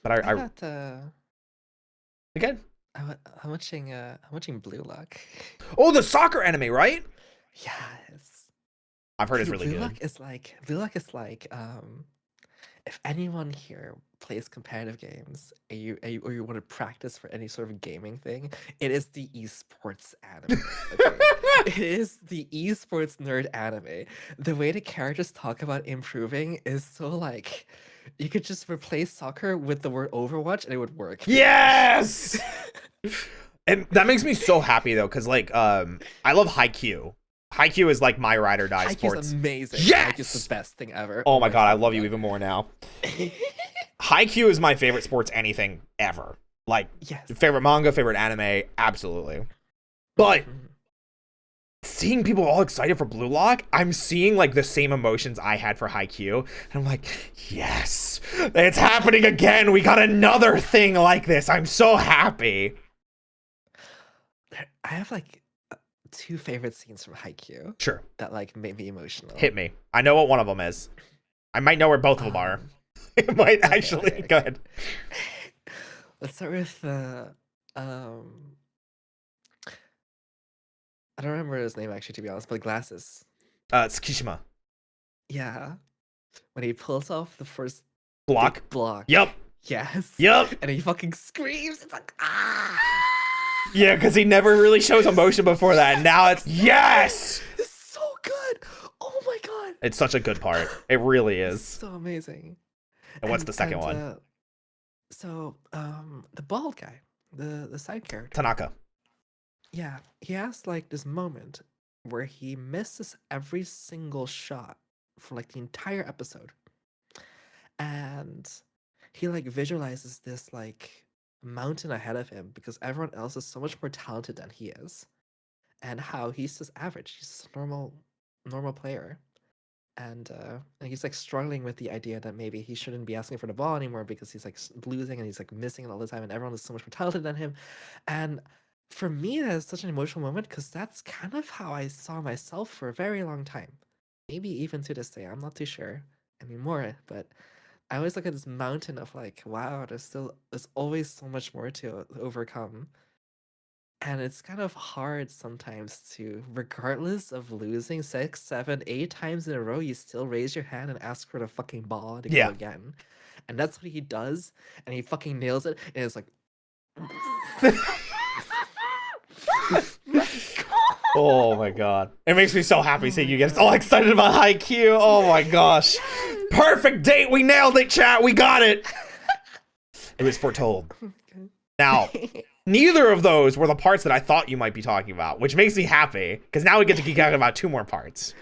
[SPEAKER 1] But again,
[SPEAKER 2] I'm watching Blue Lock.
[SPEAKER 1] oh, the soccer anime, right?
[SPEAKER 2] Yes.
[SPEAKER 1] I've heard it's really
[SPEAKER 2] Blue
[SPEAKER 1] good.
[SPEAKER 2] Lock is like if anyone here plays competitive games or you want to practice for any sort of gaming thing, it is the esports anime. Okay? It is the esports nerd anime. The way the characters talk about improving is so like you could just replace soccer with the word Overwatch and it would work.
[SPEAKER 1] Yes. And that makes me so happy though, because like I love Haikyuu. Haikyuu is like my ride or die
[SPEAKER 2] Haikyuu's
[SPEAKER 1] sports.
[SPEAKER 2] amazing.
[SPEAKER 1] Yes!
[SPEAKER 2] Haikyuu's the best thing ever.
[SPEAKER 1] Oh my god, I love you even more now. Haikyuu is my favorite sports anything ever. Like,
[SPEAKER 2] yes.
[SPEAKER 1] favorite manga, favorite anime, absolutely. But seeing people all excited for Blue Lock, I'm seeing like the same emotions I had for Haikyuu. And I'm like, yes, it's happening again. We got another thing like this. I'm so happy.
[SPEAKER 2] I have like 2 favorite scenes from Haikyuu.
[SPEAKER 1] Sure.
[SPEAKER 2] That like made me emotional.
[SPEAKER 1] Hit me. I know what one of them is. I might know where both of them are. It might actually.
[SPEAKER 2] Okay.
[SPEAKER 1] Go ahead.
[SPEAKER 2] Let's start with I don't remember his name actually, to be honest, but the glasses.
[SPEAKER 1] Tsukishima.
[SPEAKER 2] Yeah. When he pulls off the first
[SPEAKER 1] Block.
[SPEAKER 2] big block.
[SPEAKER 1] Yep.
[SPEAKER 2] Yes.
[SPEAKER 1] Yep.
[SPEAKER 2] And he fucking screams. It's like, ah!
[SPEAKER 1] Yeah, because he never really shows emotion before that. And now it's yes.
[SPEAKER 2] It's so good. Oh my god.
[SPEAKER 1] It's such a good part. It really is.
[SPEAKER 2] So amazing.
[SPEAKER 1] And what's the second one?
[SPEAKER 2] So, the bald guy, the side character.
[SPEAKER 1] Tanaka.
[SPEAKER 2] Yeah, he has like this moment where he misses every single shot for like the entire episode. And he like visualizes this like mountain ahead of him because everyone else is so much more talented than he is. And how he's just average. He's just a normal player. And he's like struggling with the idea that maybe he shouldn't be asking for the ball anymore because he's like losing and he's like missing it all the time and everyone is so much more talented than him. And for me, that is such an emotional moment because that's kind of how I saw myself for a very long time. Maybe even to this day, I'm not too sure anymore. But I always look at this mountain of like, wow, there's always so much more to overcome. And it's kind of hard sometimes to, regardless of losing 6, 7, 8 times in a row, you still raise your hand and ask for the fucking ball to
[SPEAKER 1] Yeah.
[SPEAKER 2] go again. And that's what he does, and he fucking nails it, and it's like...
[SPEAKER 1] Oh my god. It makes me so happy seeing you guys all excited about Haikyuu. Oh my gosh. Perfect date. We nailed it, chat. We got it. It was foretold. Now, neither of those were the parts that I thought you might be talking about, which makes me happy because now we get to geek out about 2 more parts.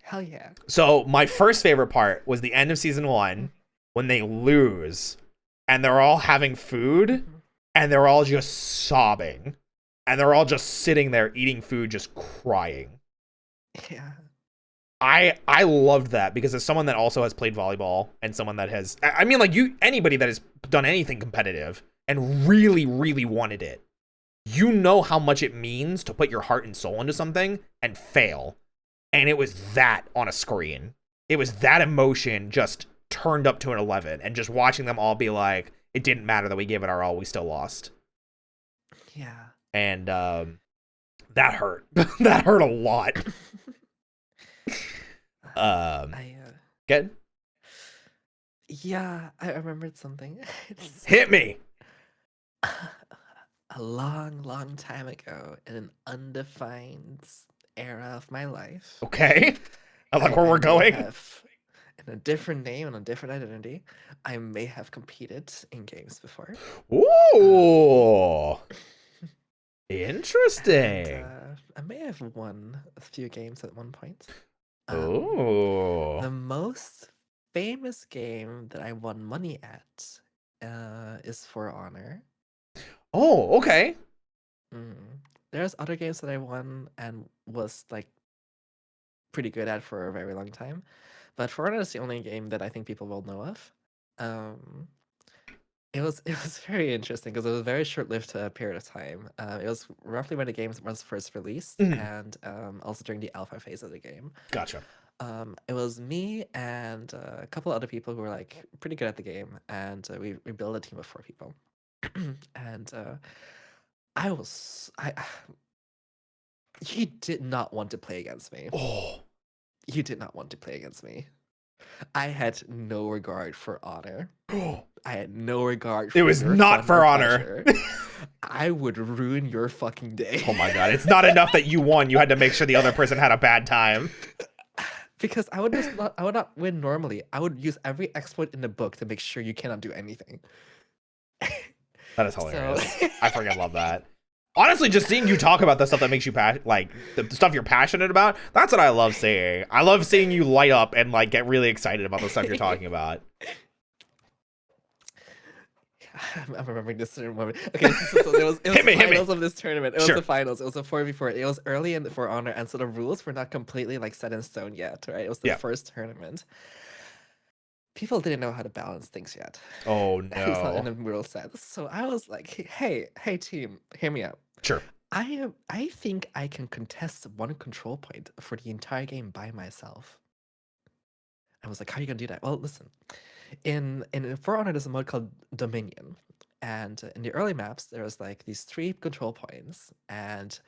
[SPEAKER 2] Hell yeah.
[SPEAKER 1] So my first favorite part was the end of season 1 when they lose and they're all having food and they're all just sobbing and they're all just sitting there eating food, just crying.
[SPEAKER 2] Yeah.
[SPEAKER 1] I loved that because as someone that also has played volleyball and someone that has, I mean, like anybody that has done anything competitive and really, really wanted it, you know how much it means to put your heart and soul into something and fail. And it was that on a screen. It was that emotion just turned up to an 11 and just watching them all be like, it didn't matter that we gave it our all, we still lost.
[SPEAKER 2] Yeah.
[SPEAKER 1] And that hurt. That hurt a lot. Good?
[SPEAKER 2] Yeah, I remembered something.
[SPEAKER 1] Hit me.
[SPEAKER 2] a long, long time ago in an undefined era of my life.
[SPEAKER 1] Okay. I like where we're
[SPEAKER 2] may
[SPEAKER 1] going.
[SPEAKER 2] have, in a different name and a different identity, I may have competed in games before.
[SPEAKER 1] Ooh.
[SPEAKER 2] And,
[SPEAKER 1] Interesting.
[SPEAKER 2] I may have won a few games at one point.
[SPEAKER 1] Ooh.
[SPEAKER 2] The most famous game that I won money at is For Honor.
[SPEAKER 1] Oh, okay.
[SPEAKER 2] There's other games that I won and was like pretty good at for a very long time, but For Honor is the only game that I think people will know of. It was very interesting because it was a very short-lived period of time. It was roughly when the game was first released, and also during the alpha phase of the game.
[SPEAKER 1] Gotcha.
[SPEAKER 2] It was me and a couple other people who were like pretty good at the game, and we built a team of 4 people. And he did not want to play against me.
[SPEAKER 1] Oh.
[SPEAKER 2] You did not want to play against me. I had no regard for honor. I had no regard for
[SPEAKER 1] It was not for honor.
[SPEAKER 2] I would ruin your fucking day.
[SPEAKER 1] Oh my god, it's not enough that you won. You had to make sure the other person had a bad time.
[SPEAKER 2] Because I would not win normally. I would use every exploit in the book to make sure you cannot do anything.
[SPEAKER 1] That is hilarious. I freaking love that. Honestly, just seeing you talk about the stuff that makes you like the stuff you're passionate about, that's what I love seeing. I love seeing you light up and like get really excited about the stuff you're talking about.
[SPEAKER 2] I'm remembering this certain moment. Okay, so it was the finals of this tournament. It was the finals. It was a 4v4. It was early in For Honor, and so the rules were not completely like set in stone yet, right? It was the first tournament. People didn't know how to balance things yet.
[SPEAKER 1] Oh no!
[SPEAKER 2] At least not in the rule set. So I was like, hey team, hear me out.
[SPEAKER 1] Sure.
[SPEAKER 2] I think I can contest 1 control point for the entire game by myself. I was like, how are you gonna do that? Well, listen. In For Honor, there's a mode called Dominion, and in the early maps, there's like these 3 control points, and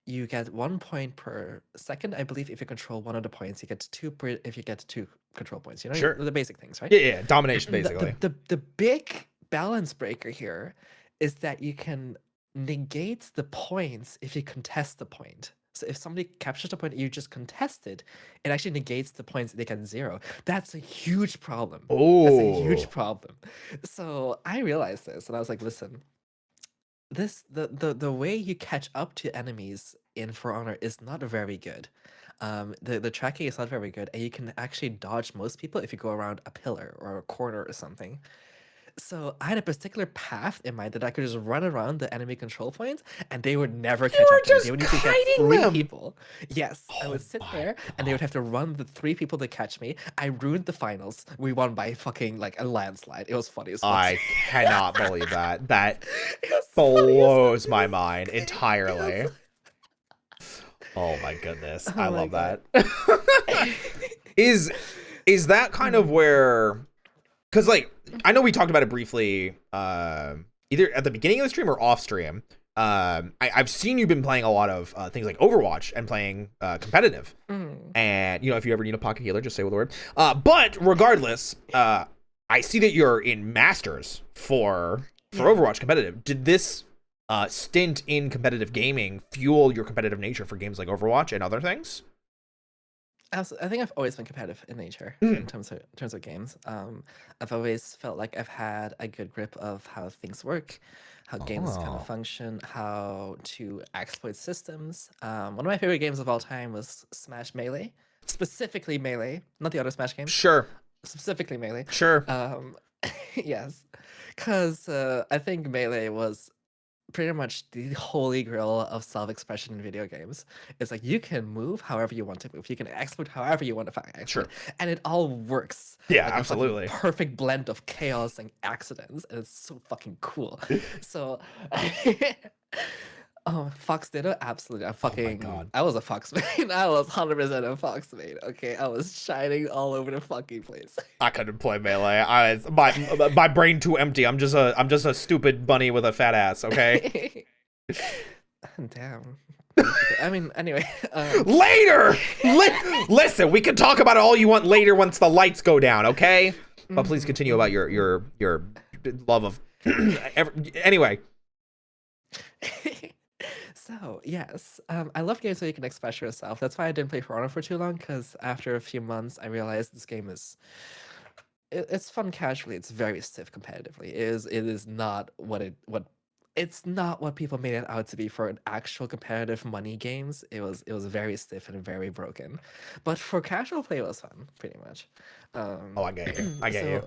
[SPEAKER 2] you get 1 point per second. I believe if you control one of the points, you get 2 if you get 2 control points. You know,
[SPEAKER 1] sure.
[SPEAKER 2] The basic things, right?
[SPEAKER 1] Yeah, domination basically.
[SPEAKER 2] The big balance breaker here is that you can negate the points if you contest the point. So if somebody captures the point and you just contest it, it actually negates the points. They get 0. That's a huge problem.
[SPEAKER 1] Oh,
[SPEAKER 2] that's a huge problem. So I realized this, and I was like, listen, the way you catch up to enemies in For Honor is not very good. The tracking is not very good, and you can actually dodge most people if you go around a pillar or a corner or something. So I had a particular path in mind that I could just run around the enemy control points, and they would never catch up to me. They would need to get 3 people. Yes, I would sit there, and they would have to run the 3 people to catch me. I ruined the finals. We won by fucking like a landslide. It was funny as fuck.
[SPEAKER 1] I cannot believe that. That blows my mind entirely. Oh my goodness, I love that. Is that kind of where? Because, like, I know we talked about it briefly, either at the beginning of the stream or off stream. I've seen you've been playing a lot of things like Overwatch and playing competitive. And, you know, if you ever need a pocket healer, just say the word. But regardless, I see that you're in Masters for Overwatch competitive. Did this stint in competitive gaming fuel your competitive nature for games like Overwatch and other things?
[SPEAKER 2] I think I've always been competitive in nature in terms of games. I've always felt like I've had a good grip of how things work, how games kind of function, how to exploit systems. One of my favorite games of all time was Smash Melee, specifically Melee, not the other Smash games.
[SPEAKER 1] Sure.
[SPEAKER 2] Specifically Melee.
[SPEAKER 1] Sure.
[SPEAKER 2] Yes, because I think Melee was pretty much the holy grail of self-expression in video games. It's like you can move however you want to move. You can exploit however you want to exploit.
[SPEAKER 1] Sure.
[SPEAKER 2] And it all works.
[SPEAKER 1] Yeah,
[SPEAKER 2] like
[SPEAKER 1] absolutely.
[SPEAKER 2] A perfect blend of chaos and accidents, and it's so fucking cool. So oh, Fox Ditto, absolutely. I was a Fox main. I was 100% a Fox main. Okay, I was shining all over the fucking place.
[SPEAKER 1] I couldn't play Melee. My brain too empty. I'm just a stupid bunny with a fat ass. Okay.
[SPEAKER 2] Damn. I mean, anyway.
[SPEAKER 1] Later. Listen, we can talk about it all you want later once the lights go down. Okay. But please continue about your love of. Anyway.
[SPEAKER 2] So yes, I love games where you can express yourself. That's why I didn't play For Honor for too long, because after a few months, I realized this game is it's fun casually. It's very stiff competitively. It is not what it's not what people made it out to be for an actual competitive money games. It was very stiff and very broken, but for casual play, it was fun pretty much.
[SPEAKER 1] Oh, I get you. I get you.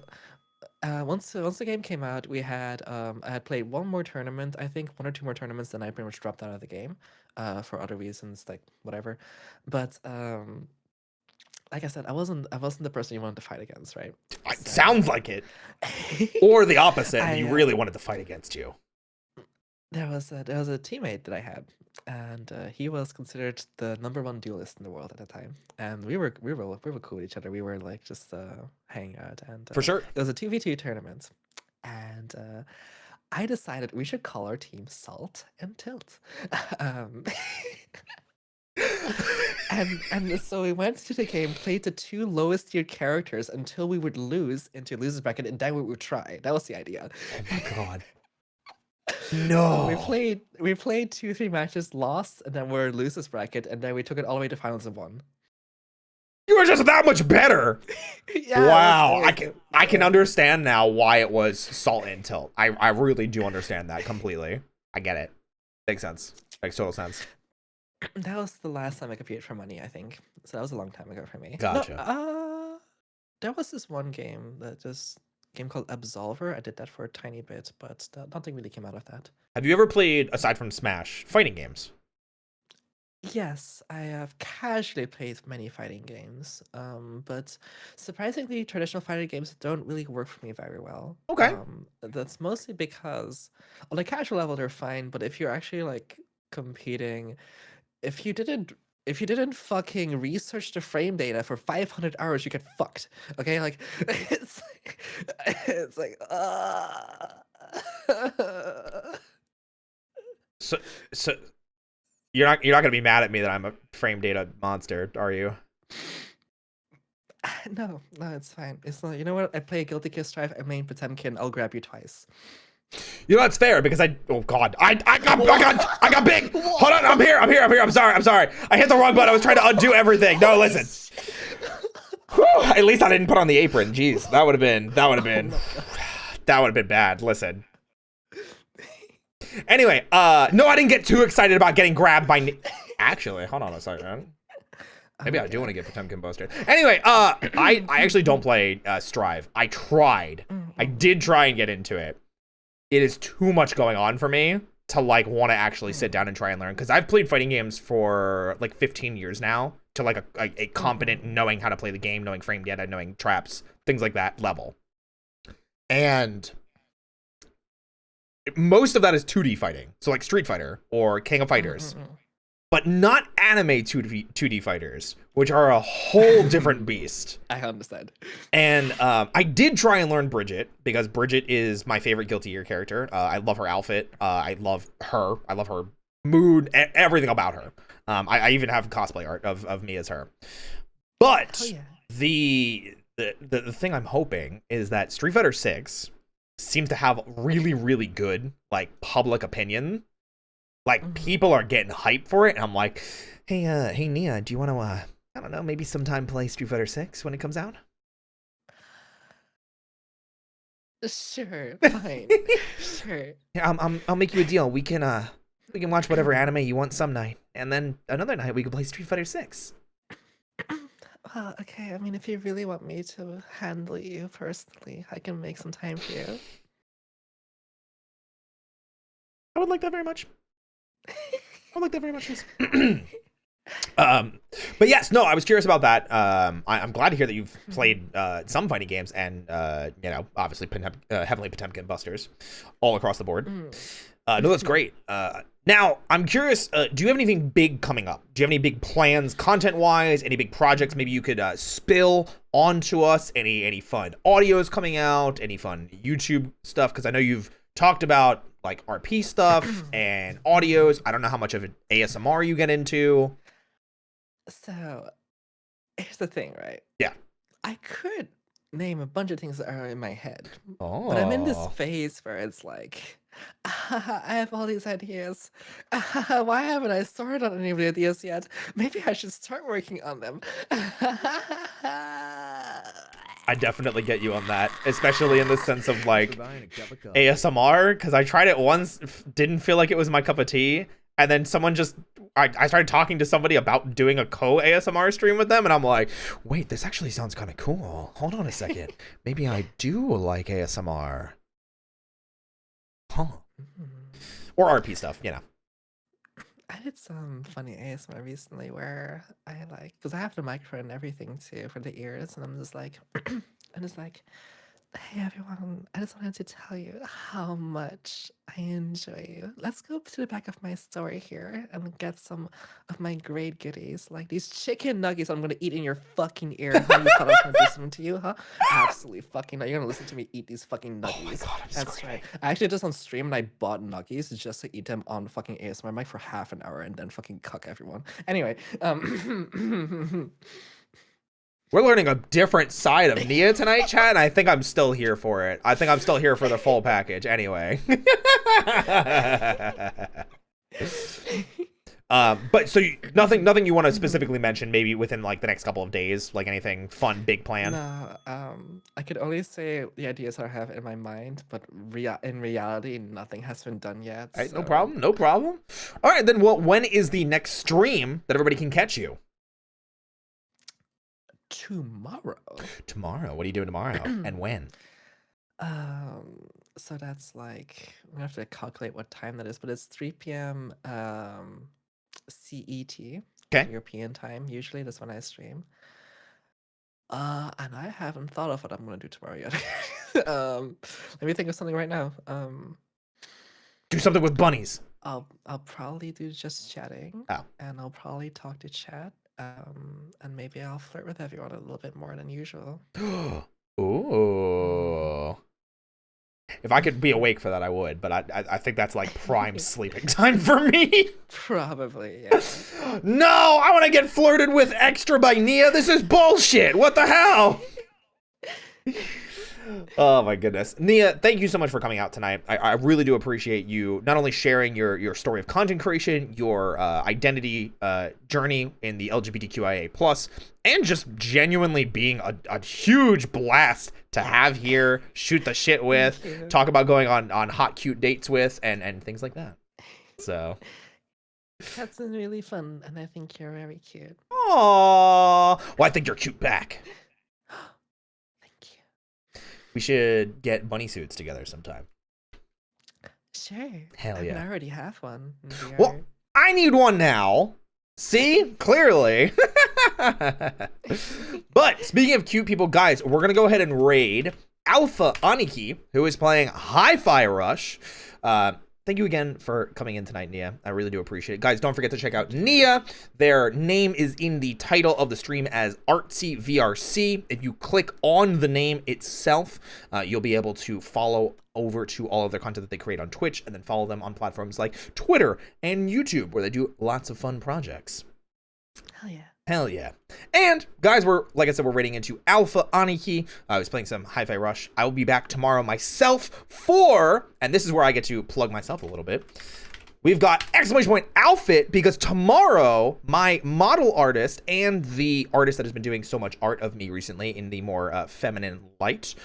[SPEAKER 2] So once the game came out, we had I had played one more tournament, I think one or two more tournaments, then I pretty much dropped out of the game, for other reasons, like whatever. But like I said, I wasn't the person you wanted to fight against, right?
[SPEAKER 1] It
[SPEAKER 2] So
[SPEAKER 1] sounds like it. Or the opposite, and
[SPEAKER 2] I
[SPEAKER 1] you really wanted to fight against you.
[SPEAKER 2] there was a teammate that I had, and he was considered the #1 duelist in the world at the time, and we were cool with each other. We were like just hanging out, and
[SPEAKER 1] For sure.
[SPEAKER 2] it was a 2v2 tournament, and I decided we should call our team Salt and Tilt. um, and so we went to the game, played the two lowest tiered characters until we would lose into losers bracket, and then we would try. That was the idea.
[SPEAKER 1] Oh my god.
[SPEAKER 2] So
[SPEAKER 1] No.
[SPEAKER 2] we played 2-3 matches, lost, and then we're losers bracket, and then we took it all the way to finals and won.
[SPEAKER 1] You were just that much better.
[SPEAKER 2] Yeah,
[SPEAKER 1] Wow.
[SPEAKER 2] it was-
[SPEAKER 1] I can understand now why it was Salt and Tilt. I really do understand that completely. I get it. Makes sense. Makes total sense.
[SPEAKER 2] that was the last time I competed for money, I think. So that was a long time ago for me.
[SPEAKER 1] Gotcha.
[SPEAKER 2] No, there was this one game called Absolver. I did that for a tiny bit, but nothing really came out of that.
[SPEAKER 1] Have you ever played, aside from Smash, fighting games?
[SPEAKER 2] Yes, I have casually played many fighting games, but surprisingly, traditional fighting games don't really work for me very well.
[SPEAKER 1] Okay.
[SPEAKER 2] That's mostly because on a casual level they're fine, but if you're actually like competing, if you didn't fucking research the frame data for 500 hours, you get fucked. Okay, like it's like
[SPEAKER 1] So you're not gonna be mad at me that I'm a frame data monster, are you?
[SPEAKER 2] no, it's fine. It's not. You know what? I play a Guilty Gear Strive. I main Potemkin. I'll grab you twice.
[SPEAKER 1] You know that's fair because oh god, I got big. Hold on, I'm here. I'm sorry. I hit the wrong button. I was trying to undo everything. No, listen. Whew, at least I didn't put on the apron. Jeez, that would have been bad. Listen. Anyway, no, I didn't get too excited about getting grabbed by. Actually, hold on a second. Maybe I do want to get Potemkin boosted. Anyway, I actually don't play Strive. I tried. I did try and get into it. It is too much going on for me to like want to actually sit down and try and learn, because I've played fighting games for like 15 years now to like a competent knowing how to play the game, knowing frame data, knowing traps, things like that level. And most of that is 2D fighting. So like Street Fighter or King of Fighters. But not anime 2D fighters, which are a whole different beast.
[SPEAKER 2] I understand.
[SPEAKER 1] And I did try and learn Bridget, because Bridget is my favorite Guilty Gear character. I love her outfit. I love her. I love her mood, everything about her. I even have cosplay art of me as her. But the thing I'm hoping is that Street Fighter 6 seems to have really, really good like public opinion. Like, people are getting hyped for it, and I'm like, hey, Nia, do you want to, I don't know, maybe sometime play Street Fighter 6 when it comes out?
[SPEAKER 2] Sure, fine, sure.
[SPEAKER 1] Yeah, I'll make you a deal. We can watch whatever anime you want some night, and then another night we can play Street Fighter 6.
[SPEAKER 2] Well, okay, I mean, if you really want me to handle you personally, I can make some time for you.
[SPEAKER 1] I would like that very much. I like that very much. But yes, no, I was curious about that. I'm glad to hear that you've played some fighting games and obviously heavily Potemkin busters all across the board. No, that's great. Now I'm curious. Do you have anything big coming up? Do you have any big plans, content-wise? Any big projects maybe you could spill onto us? Any fun audios coming out? Any fun YouTube stuff? Because I know you've talked about like RP stuff and audios. I don't know how much of an ASMR you get into.
[SPEAKER 2] So, here's the thing, right?
[SPEAKER 1] Yeah.
[SPEAKER 2] I could name a bunch of things that are in my head.
[SPEAKER 1] Oh.
[SPEAKER 2] But I'm in this phase where it's like, I have all these ideas. Why haven't I started on any of the ideas yet? Maybe I should start working on them.
[SPEAKER 1] I definitely get you on that, especially in the sense of like
[SPEAKER 3] Buying a cup of coffee.
[SPEAKER 1] ASMR, because I tried it once, didn't feel like it was my cup of tea, and then someone just, I started talking to somebody about doing a co-ASMR stream with them, and I'm like, wait, this actually sounds kind of cool. Hold on a second. Maybe I do like ASMR. Huh. Or RP stuff, you know.
[SPEAKER 2] I did some funny ASMR recently where I like, because I have the microphone and everything too for the ears, and I'm just like, hey everyone, I just wanted to tell you how much I enjoy you. Let's go to the back of my store here and get some of my great goodies, like these chicken nuggets I'm gonna eat in your fucking ear. How you thought I was gonna do something to you, huh? Absolutely fucking not. You're gonna listen to me eat these fucking nuggies.
[SPEAKER 1] Oh my god, I'm
[SPEAKER 2] That's
[SPEAKER 1] screaming.
[SPEAKER 2] right. I actually just on stream and I bought nuggies just to eat them on the fucking ASMR mic for half an hour and then fucking cuck everyone. Anyway,
[SPEAKER 1] We're learning a different side of Nia tonight, chat, and I think I'm still here for it. I think I'm still here for the full package anyway. But so nothing you want to specifically mention maybe within like the next couple of days, like anything fun, big plan?
[SPEAKER 2] no, I could only say the ideas I have in my mind, but in reality, nothing has been done yet.
[SPEAKER 1] All right, no
[SPEAKER 2] so-
[SPEAKER 1] problem, no problem. All right, then, well, when is the next stream that everybody can catch you?
[SPEAKER 2] Tomorrow.
[SPEAKER 1] Tomorrow. What are you doing tomorrow, and when?
[SPEAKER 2] So that's like I'm gonna have to calculate what time that is, but it's 3 p.m. CET,
[SPEAKER 1] Okay.
[SPEAKER 2] European time. Usually that's when I stream. And I haven't thought of what I'm gonna do tomorrow yet. Let me think of something right now.
[SPEAKER 1] Do something with bunnies.
[SPEAKER 2] I'll probably do just chatting.
[SPEAKER 1] Oh.
[SPEAKER 2] And I'll probably talk to chat. And maybe I'll flirt with everyone a little bit more than usual.
[SPEAKER 1] Ooh. If I could be awake for that, I would, but I think that's like prime sleeping time for me.
[SPEAKER 2] Probably, yeah.
[SPEAKER 1] No, I want to get flirted with extra by Nia. This is bullshit. What the hell? Oh my goodness. Nia, thank you so much for coming out tonight. I really do appreciate you not only sharing your story of content creation, your identity journey in the LGBTQIA+, and just genuinely being a huge blast to have here, shoot the shit with,
[SPEAKER 2] Thank you.
[SPEAKER 1] talk about going on hot, cute dates with, and things like that. So,
[SPEAKER 2] That's been really fun, and I think you're very cute.
[SPEAKER 1] aww. Well, I think you're cute back.
[SPEAKER 2] Thank you.
[SPEAKER 1] We should get bunny suits together sometime.
[SPEAKER 2] Sure.
[SPEAKER 1] Hell
[SPEAKER 2] I mean,
[SPEAKER 1] yeah.
[SPEAKER 2] I already have one. in VR.
[SPEAKER 1] Well, I need one now. See? Clearly. But speaking of cute people, guys, we're going to go ahead and raid Alpha Aniki, who is playing Hi-Fi Rush. Thank you again for coming in tonight, Nia. I really do appreciate it. Guys, don't forget to check out Nia. Their name is in the title of the stream as ArtsyVRC. If you click on the name itself, you'll be able to follow over to all of their content that they create on Twitch, and then follow them on platforms like Twitter and YouTube, where they do lots of fun projects.
[SPEAKER 2] Hell yeah.
[SPEAKER 1] Hell yeah. And guys, like I said, we're raiding into Alpha Aniki. I was playing some Hi-Fi Rush. I will be back tomorrow myself and this is where I get to plug myself a little bit. We've got exclamation point outfit, because tomorrow my model artist and the artist that has been doing so much art of me recently in the more feminine light,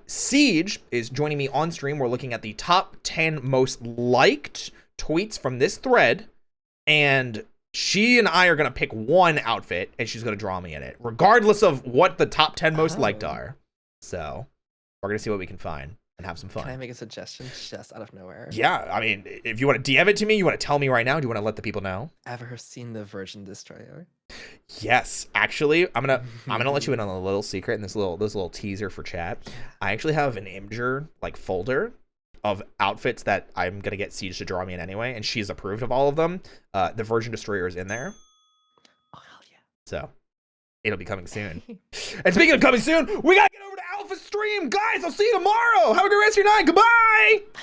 [SPEAKER 1] Siege, is joining me on stream. We're looking at the top 10 most liked tweets from this thread, and she and I are going to pick one outfit, and she's going to draw me in it, regardless of what the top 10 most liked are. So we're going to see what we can find and have some fun.
[SPEAKER 2] Can I make a suggestion just out of nowhere?
[SPEAKER 1] Yeah, I mean, if you want to DM it to me, you want to tell me right now, do you want to let the people know?
[SPEAKER 2] Ever seen the Virgin Destroyer?
[SPEAKER 1] Yes, actually, I'm gonna let you in on a little secret and this little teaser for chat. I actually have an Imgur like folder of outfits that I'm gonna get Siege to draw me in anyway, and she's approved of all of them. The Virgin Destroyer is in there,
[SPEAKER 2] Oh, hell yeah.
[SPEAKER 1] so it'll be coming soon. And speaking of coming soon, we gotta get over to Alpha Stream, guys. I'll see you tomorrow. Have a good rest of your night. Goodbye.